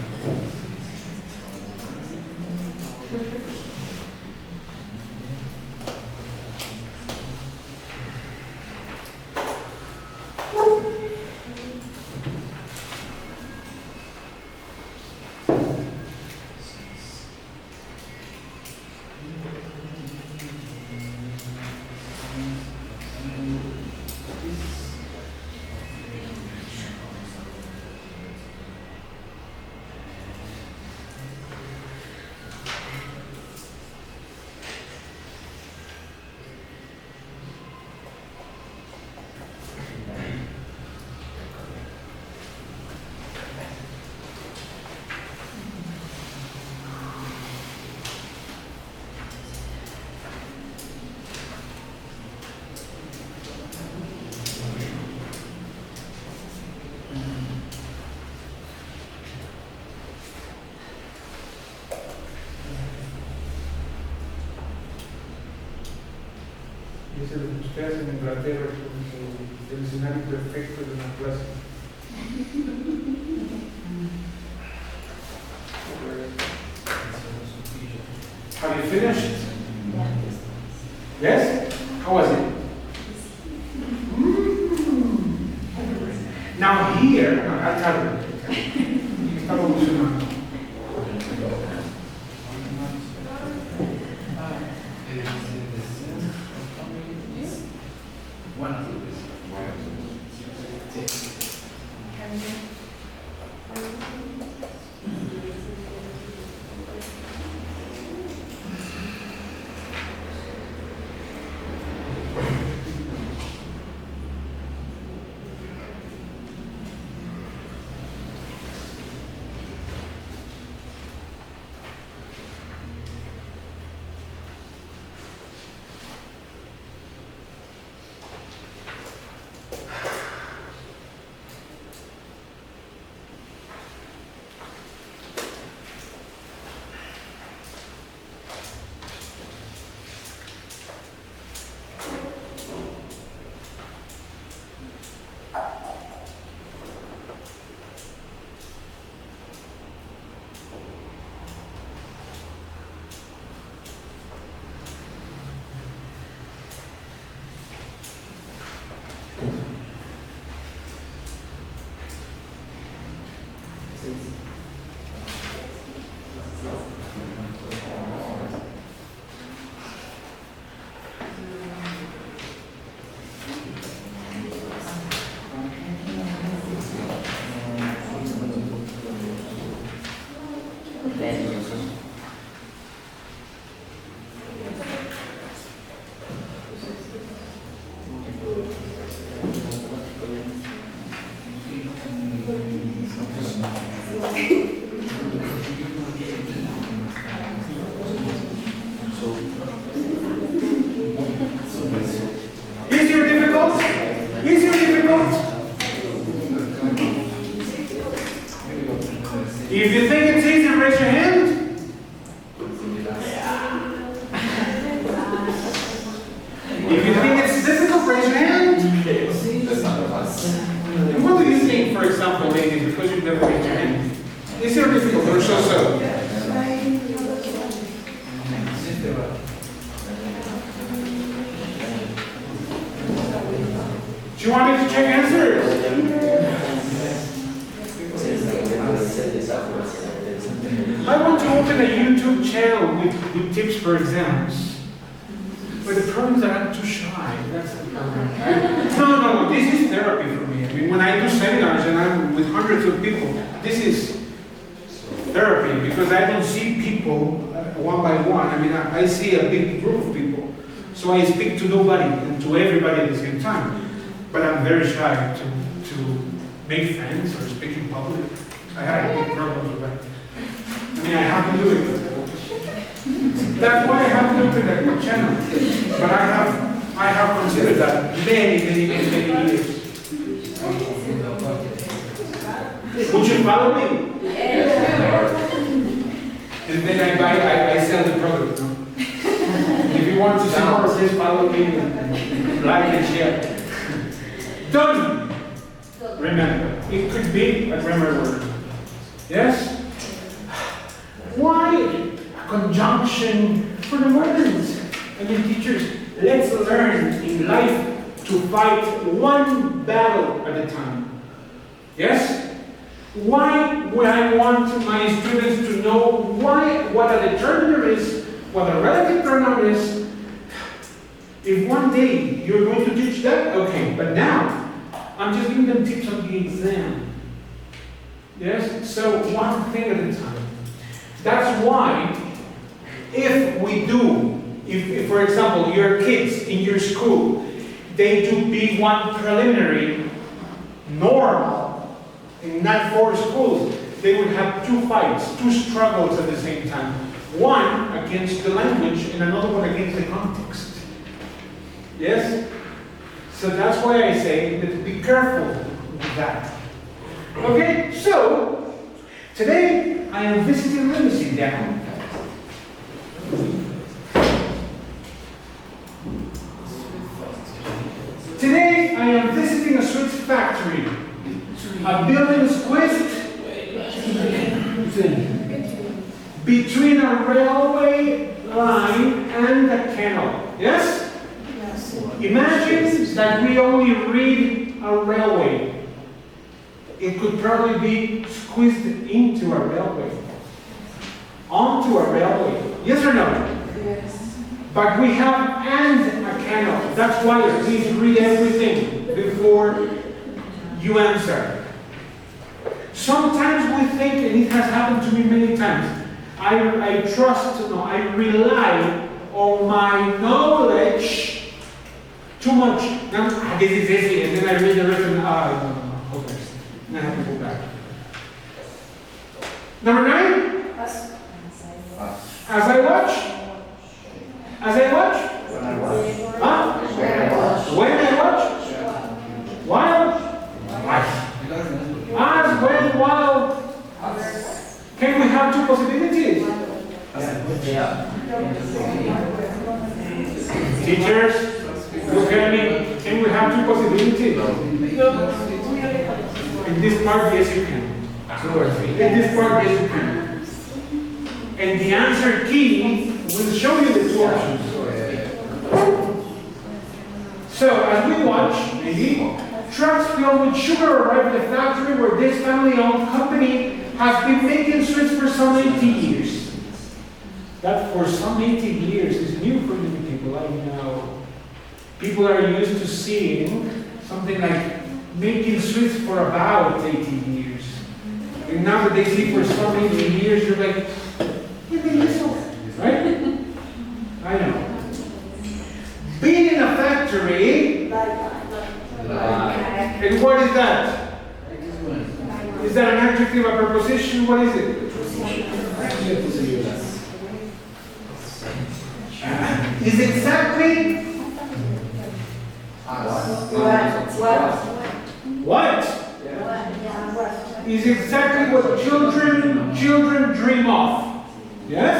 Dicen ustedes en Inglaterra como el escenario perfecto de una clase. Have you finished? Yes? How was it? Now here, I'll tell you. Estaba emocionado. If you think it's easy, raise your hand. If you think it's difficult, raise your hand. And what do you think, for example, ladies, because you've never raised your hand? Easy or difficult, or so-so? Do you want me to check answers? I want to open a YouTube channel with tips for exams. But the problem is that I'm too shy. That's the problem. No, this is therapy for me. I mean, when I do seminars and I'm with hundreds of people, this is therapy because I don't see people one by one. I mean, I see a big group of people. So I speak to nobody and to everybody at the same time. But I'm very shy to make friends or speak in public. I have a big problem with that. I mean, I have to do it. That's why I have to open that channel. But I have considered that many years. Would you follow me? And then I sell the product. No? If you want to see more, please follow me and like and share. Don't remember. It could be a grammar word. Yes? Why a conjunction for the moderns? I mean, teachers, let's learn in life to fight one battle at a time. Yes? Why would I want my students to know what a determiner is, what a relative pronoun is? If one day you're going to teach that, okay, but now I'm just giving them tips on the exam. Yes? So one thing at a time. That's why if for example, your kids in your school, they do B1 preliminary, normal, in not 4 schools, they would have 2 fights, 2 struggles at the same time. One against the language and another one against the context. Yes? So that's why I say that be careful with that. Okay, so today I am visiting, let me sit down. Today I am visiting a sweet factory. A building squeezed between a railway line and a canal. Yes? Imagine that we only read a railway. It could probably be squeezed into a railway. Onto a railway. Yes or no? Yes. But we have and a canal. That's why please read everything before you answer. Sometimes we think, and it has happened to me many times, I rely on my knowledge too much. Now, this is easy, and then I read the rest and okay. Then I have to go back. Number 9? As I watch? When I watch. Huh? When I watch? While? As, when, while. Can we have 2 possibilities? Yeah. Teachers, look at me. Can we have 2 possibilities? No. In this part, yes you can. 2 or 3. In this part, yes you can. And the answer key will show you the 2 options. So, as we watch, maybe, trucks filled with sugar arrive at the factory where this family-owned company has been making sweets for some 80 years. That for some 80 years is new for many people, I know. People are used to seeing something like making sweets for about 80 years. And now that they see for some 80 years, you're like, yeah, they listen, right? I know. Being in a factory, and what is that? Is that an adjective, a preposition? What is it? Is exactly what? Is exactly what children dream of. Yes?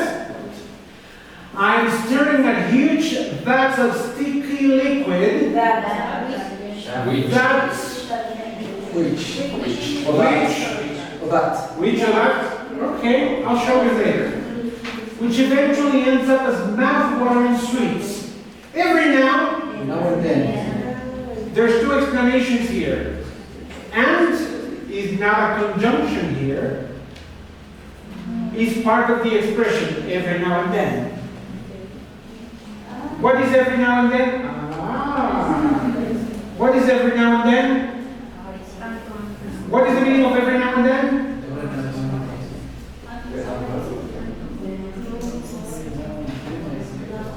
I'm staring at huge vats of sticky liquid. Which of that? Okay, I'll show you later. Which eventually ends up as mouth-watering sweets. Every now and then. There's 2 explanations here. And is not a conjunction here. Is part of the expression every now and then. What is every now and then? What is every now and then? What is the meaning of every now and then?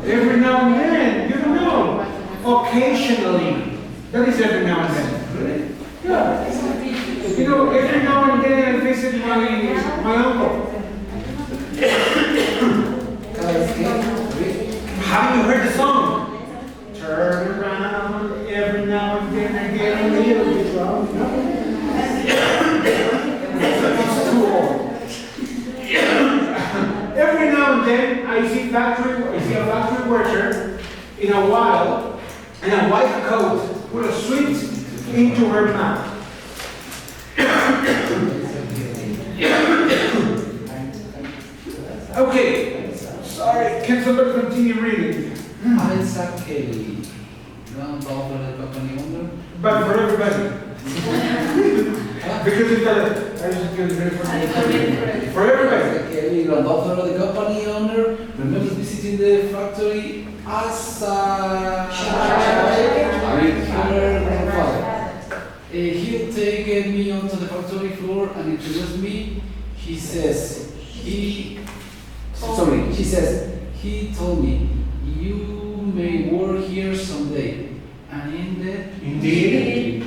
Every now and then, you don't know. Occasionally. That is every now and then. Yeah. You know, every now and then I visit my uncle. Haven't you heard the song? Turn around, every now and then I get a little bit wrong. No? It's too old. Every now and then I see a factory worker in a white coat with a sweet into her mouth. Okay. Sorry, can somebody continue reading? Alza Kelly. Round off the company owner. But for everybody. Because it's got a, I just get it for everybody. Kelly, granddaughter of the company owner, remembers visiting the factory as a child with her grandfather. He'll take me onto the factory floor and introduce me. She says, he told me, you may work here someday. And indeed.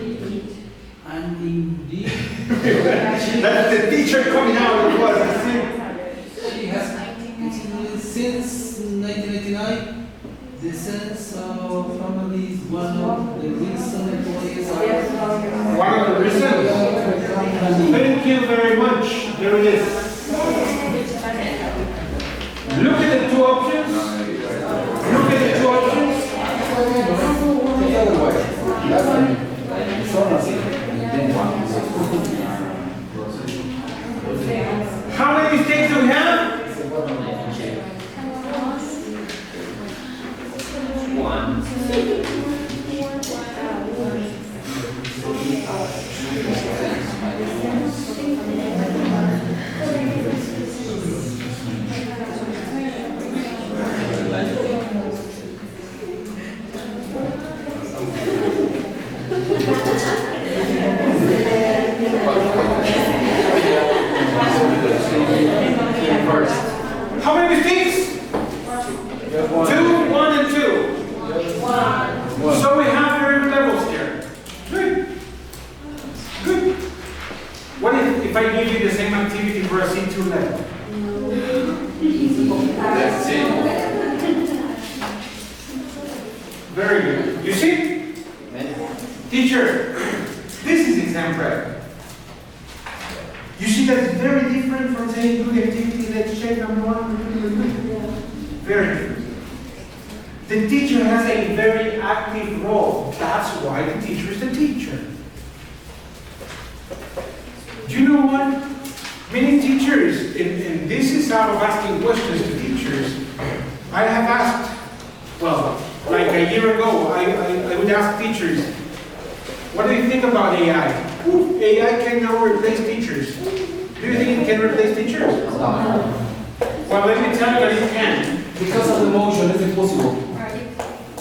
That's the teacher coming out of the class. She has since 1999. The sense of family is one of the reasons employees are. One of the reasons. Thank you very much. There it is. Look at the two options. Look at the two options. The other way. That's one. Son así. How many mistakes do we have? One. How many mistakes? 2, 1, and 2. 1. So we have very levels here. Good. Good. What if I give you the same activity for a C2 level? That's it. Very good. You see? Teacher, this is exam prep. You see that it's very different from saying do the activity, let's check on one. Very different. The teacher has a very active role. That's why the teacher is the teacher. Do you know what? Many teachers, and this is out of asking questions to teachers, I have asked, well, like a year ago, I would ask teachers, what do you think about AI? Ooh, AI can now replace teachers. Do you think it can replace teachers? No. Well, let me tell you that it can. Because of the motion, it's impossible.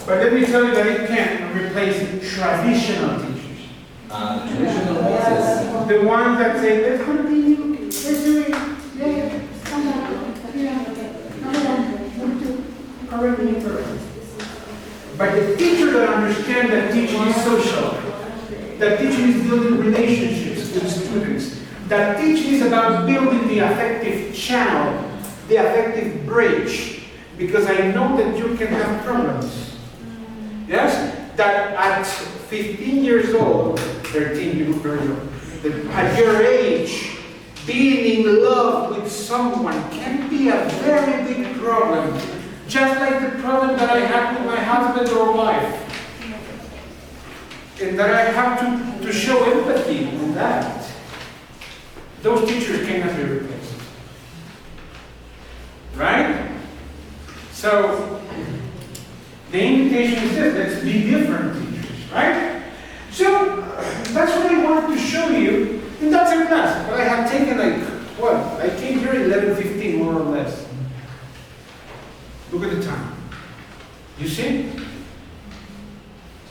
But let me tell you that it can replace traditional teachers. Traditional methods. The ones that say, let's continue, let's do it. Yeah. But the teacher that understands that teaching is social, that teaching is building relationships with students, that teaching is about building the affective channel, the affective bridge, because I know that you can have problems. Yes? That at 15 years old, 13, you look very young, that at your age, being in love with someone can be a very big problem. Just like the problem that I had with my husband or wife. And that I have to show empathy in that. Those teachers cannot be replaced. Right? So, the invitation is this, let's be different teachers, right? So, that's what I wanted to show you, and that's a class. But I have taken like, what? I came here at 11:15, more or less. Look at the time. You see?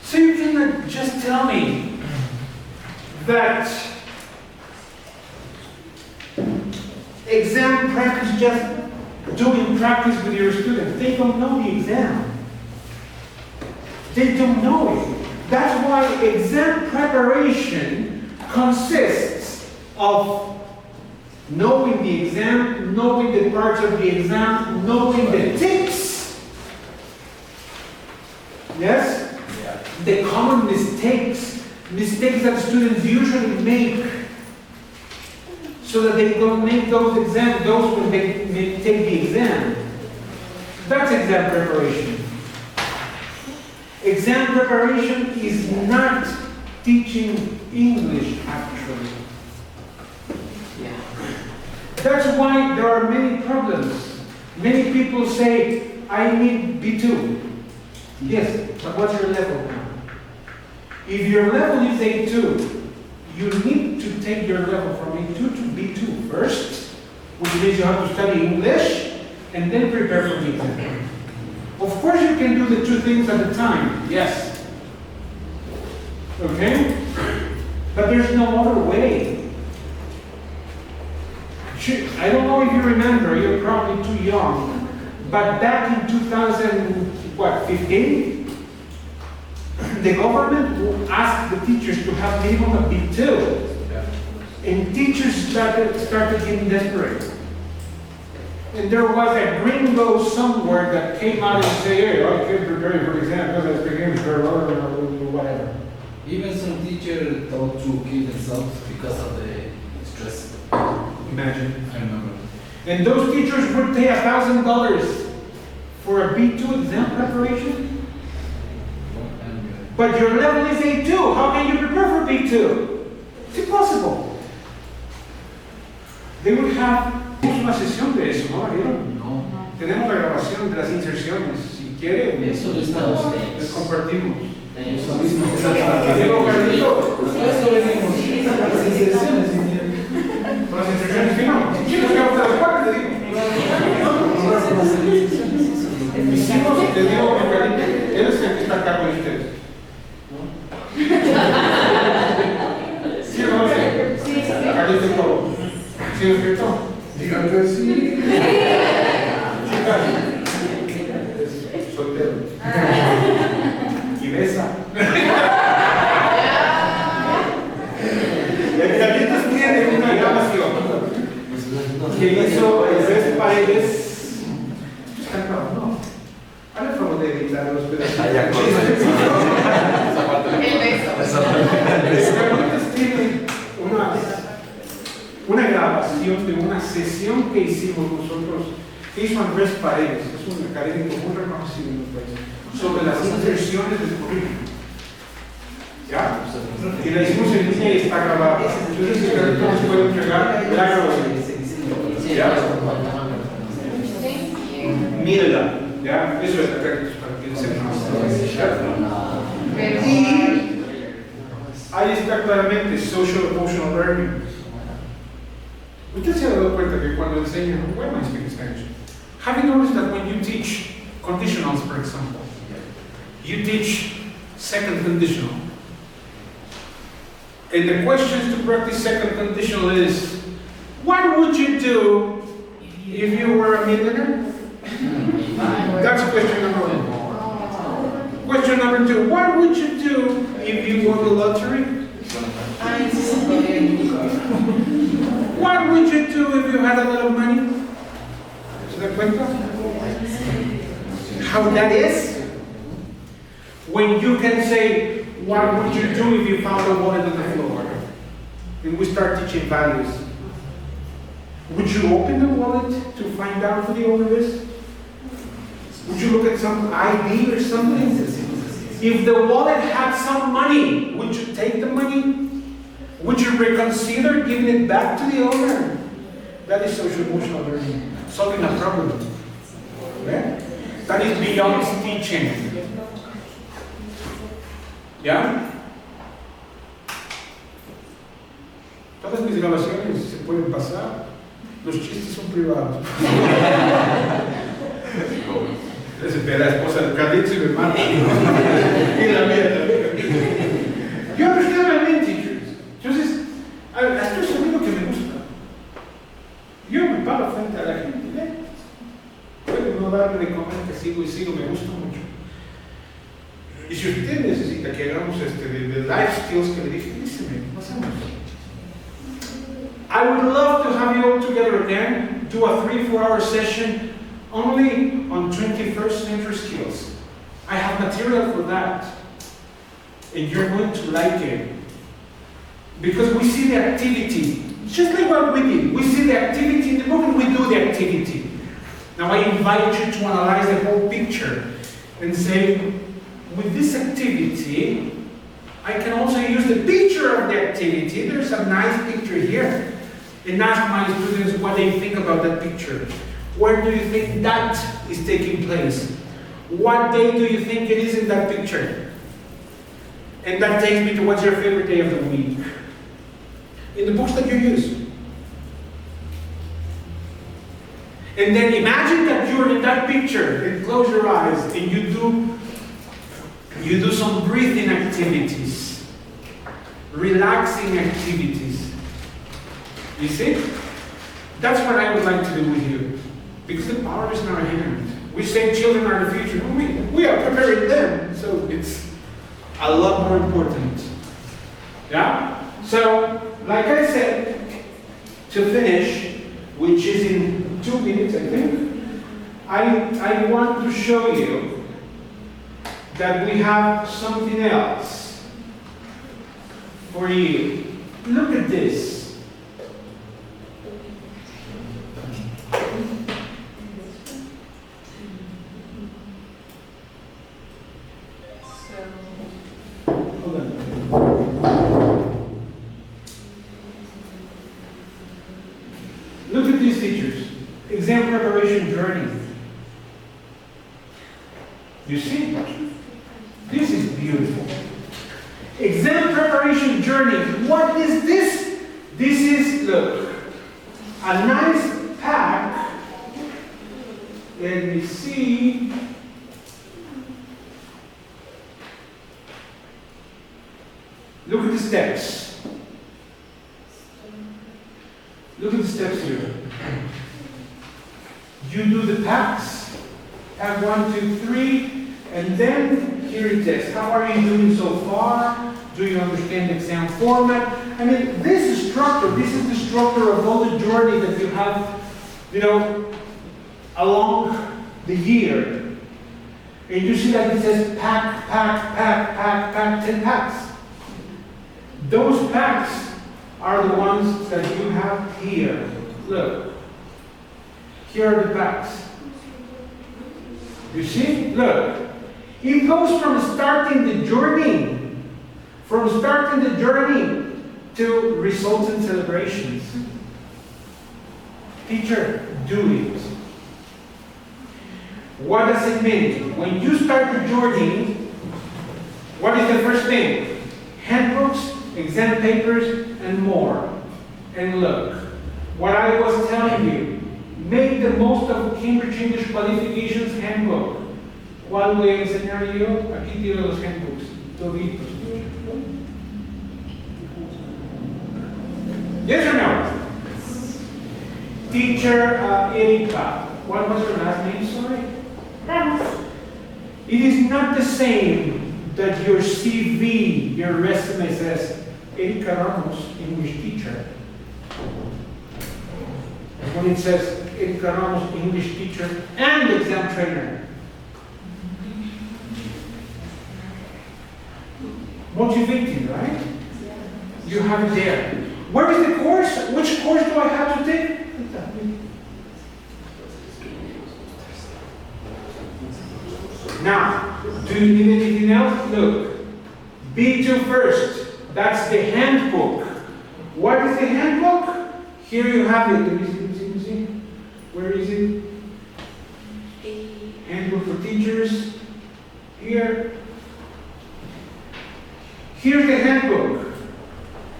So you cannot just tell me that exam prep is just doing practice with your students. They don't know the exam. They don't know it. That's why exam preparation consists of knowing the exam, knowing the parts of the exam, knowing the tips. Yes? Yeah. The common mistakes that students usually make, so that they don't make those when they take the exam. That's exam preparation. Exam preparation is not teaching English, actually. That's why there are many problems Many people say, I need B2. Yes, but what's your level now? If your level is A2, you need to take your level from A2 to B2 first, which means you have to study English and then prepare for B2. Of course you can do the two things at a time, yes. Okay? But there's no other way. I don't know if you remember, you're probably too young, but back in 2015, the government asked the teachers to have minimum of B2. And teachers started getting desperate. And there was a gringo somewhere that came out and said, hey, I can't prepare you for exam because I speak English or whatever. Even some teachers thought to kill themselves because of the stress. Imagine. I remember. And those teachers would pay $1,000 for a B2 exam preparation. But your level is A2. How can you prepare for B2? It's impossible. They would have una sesión de eso, ¿no? ¿Vieron? No. Tenemos la grabación de las inserciones. Si quiere, Eso lo estamos. les compartimos. Eso mismo. Diego Carlito, Eso venimos. Las inserciones. con las inserciones, ¿sí no? Si quieres, vamos a las cuatro, te digo. Hicimos, te digo, Carlito, él es el que está acá con ustedes. ¿Sí o no? Sí. Carlito y todo. ¿Sí es cierto? Digan que sí. Soltero. Y besa. El Carlitos tiene una grabación que hizo el Tres Paredes. Está claro, ¿no? Hazle el favor de editar los pedazos. El Carlitos tiene una grabación de una sesión que hicimos nosotros, que hizo Andrés Paredes, es un académico muy reconocido en el país, sobre las inserciones del currículum. ¿Ya? Y la hicimos en línea y está grabada. Entonces, el Carlitos nos puede entregar la grabación. ¿Ya? Mírala. ¿Ya? Eso es el Carlitos, para que sepan. Y ahí está claramente social emotional learning. Usted se ha dado cuenta que cuando enseña, why am I speaking Spanish? Have you noticed that when you teach conditionals, for example, you teach second conditional, and the questions to practice second conditional is, what would you do if you were a millionaire? That's question number one. Question number two, what would you do if you won the lottery? What would you do if you had a lot of money? ¿Se da cuenta? How that is? When you can say, what would you do if you found a wallet on the floor? And we start teaching values. Would you open the wallet to find out who the owner is? Would you look at some ID or something? If the wallet had some money, would you take the money? Would you reconsider giving it back to the owner? That is social emotional learning, solving a problem. Okay? That is beyond teaching. ¿Ya? Todas mis grabaciones se pueden pasar. Los chistes son privados. La esposa de Carlitos y me mata. Y la mía también. You understand what I mean, teachers? Entonces, estoy sabiendo que me gusta. Yo me paro frente a la gente. Puedo no darme de comer que sigo y sigo, me gusta mucho. Y si usted necesita que hagamos de life skills que le dije, díseme, pasamos. I would love to have you all together again, do a 3-4 hour session only on 21st century skills. I have material for that. And you're going to like it. Because we see the activity, just like what we did. We see the activity the moment we do the activity. Now I invite you to analyze the whole picture and say, with this activity, I can also use the picture of the activity. There's a nice picture here. And ask my students what they think about that picture. Where do you think that is taking place? What day do you think it is in that picture? And that takes me to what's your favorite day of the week? In the books that you use. And then imagine that you're in that picture and close your eyes and you do some breathing activities, relaxing activities. You see? That's what I would like to do with you. Because the power is in our hand. We say children are the future. We are preparing them. So it's a lot more important. Yeah? So, like I said, to finish, which is in 2 minutes, I think, I want to show you that we have something else for you. Look at this. Hold on. Look at these features. Exam preparation journey. You see? This is beautiful. Exam preparation journey. What is this? This is, look, a nice pack. Let me see. Look at the steps. Look at the steps here. You do the packs. Pack 1, 2, 3, and then here it is. How are you doing so far? Do you understand the exam format? I mean, this is structure. This is the structure of all the journey that you have, along the year. And you see that it says pack, 10 packs. Those packs are the ones that you have here. Look. Here are the packs. You see? Look. It goes from starting the journey to results and celebrations. Teacher, do it. What does it mean? When you start the journey, what is the first thing? Handbooks, exam papers, and more. And look, what I was telling you, make the most of Cambridge English Qualifications Handbook. ¿Cuál voy a enseñar yo? Aquí tiene los handbooks, toditos. Yes or no? Teacher Erika, what was your last name, sorry? Ramos. It is not the same that your CV, your resume says, Erika Ramos, English teacher. When it says Erika Ramos, English teacher and exam trainer. Motivating, right? You have it there. Where is the course? Which course do I have to take? Now, do you need anything else? Look, B2 first. That's the handbook. What is the handbook? Here you have it. Let me see. Where is it? Handbook for teachers. Here. Here's the handbook.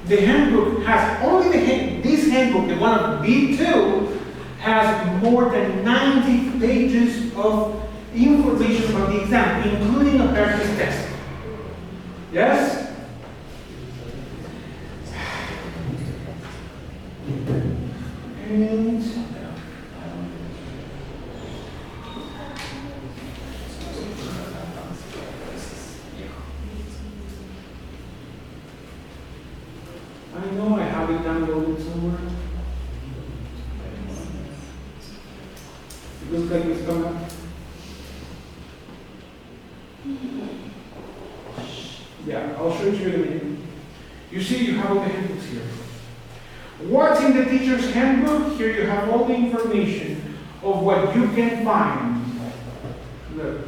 The handbook has only this handbook, the one of B2, has more than 90 pages of information about the exam, including a practice test. Yes? And I know I have it downloaded somewhere. It looks like it's coming up. Yeah, I'll show it to you in a minute. You see, you have all the handbooks here. What's in the teacher's handbook? Here you have all the information of what you can find. Look.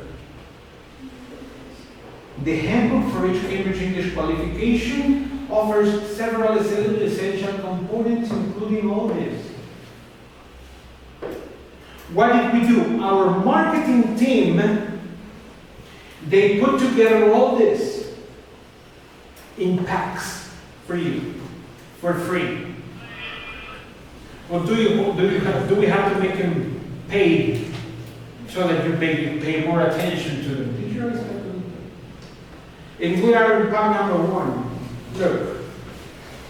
The handbook for each Cambridge English qualification offers several essential components, including all this. what did we do? Our marketing team, they put together all this in packs for you, for free. Or do we have to make them paid so that you pay more attention to them? Did you always have them? And we are in part number 1. Look,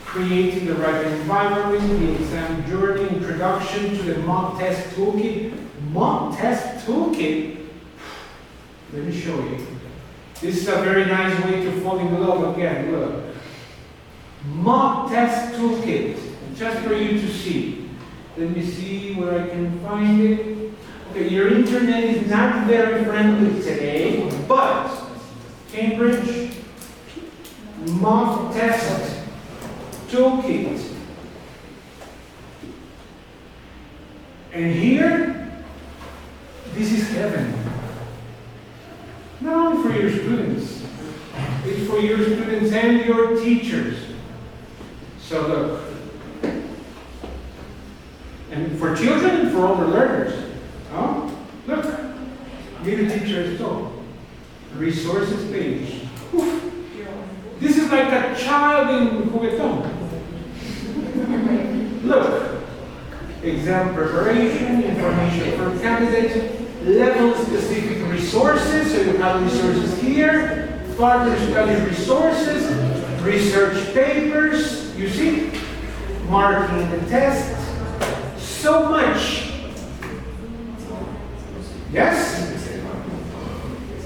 creating the right environment, the exam journey, introduction to the mock test toolkit. Mock test toolkit? Let me show you. This is a very nice way to fall in love again. Look. Mock test toolkit. Just for you to see. Let me see where I can find it. Okay, your internet is not very friendly today, but Cambridge mock test toolkit. And here, this is heaven. Not only for your students, it's for your students and your teachers. So look. And for children and for older learners. Oh, look. Meet a teacher as well. Resources page. Oof. This is like a child in juguetón. Look. Exam preparation, information for candidates, level-specific resources. So you have resources here. Further study resources, research papers. You see? Marking the test. So much. Yes?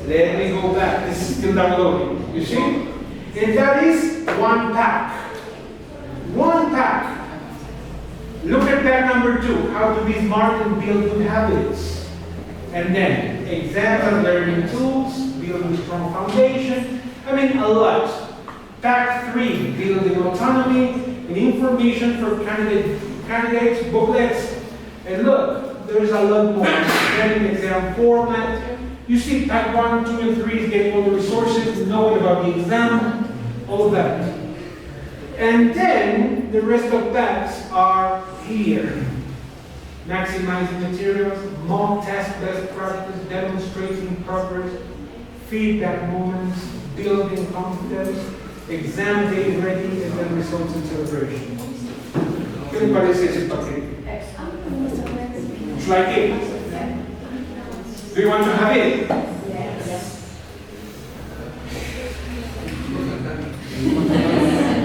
Let me go back. This is still downloading. You see? And that is 1 pack. 1 pack. Look at pack number 2. How to be smart and build good habits. And then exams and learning tools, building strong foundation. I mean, a lot. Pack 3, building autonomy and information for candidates, booklets, and look, there's a lot more. Getting exam format. You see, pack 1, 2, and 3 is getting all the resources, knowing about the exam, all of that. And then the rest of packs are here. Maximizing materials, mock test best practice, demonstrating progress, feedback moments, building confidence, exam day ready, and then results and celebration. ¿Qué le parece ese paquete? It's like it. Do you want to have it? Yes.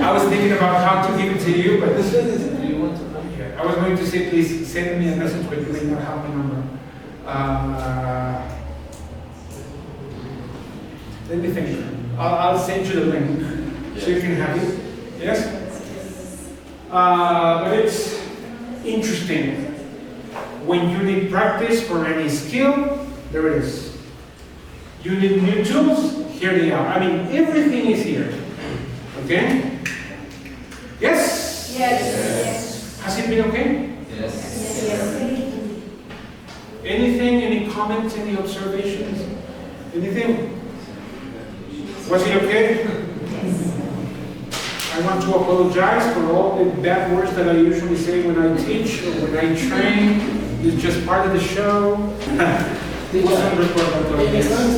I was thinking about how to give it to you, but this is. I was going to say, please send me a message, but you may not have my number. Let me think. I'll send you the link so you can have it. Yes? But it's interesting. When you need practice for any skill, there it is. You need new tools, here they are. I mean, everything is here. Okay? Yes? Yes. Has it been okay? Yes. Yes. Anything, any comments, any observations? Anything? Was it okay? I want to apologize for all the bad words that I usually say when I teach or when I train. It's just part of the show. Is it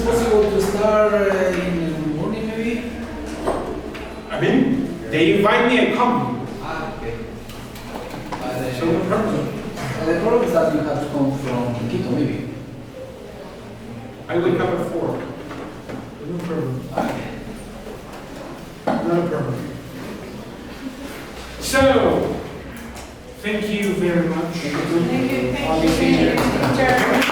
possible to start in the morning maybe? I mean, they invite me, I come. Okay. So no problem. The problem is that you have to come from Quito maybe. I wake up at 4. No problem. Okay. Not a problem. So, thank you very much. Thank you. I'll be seeing you next time.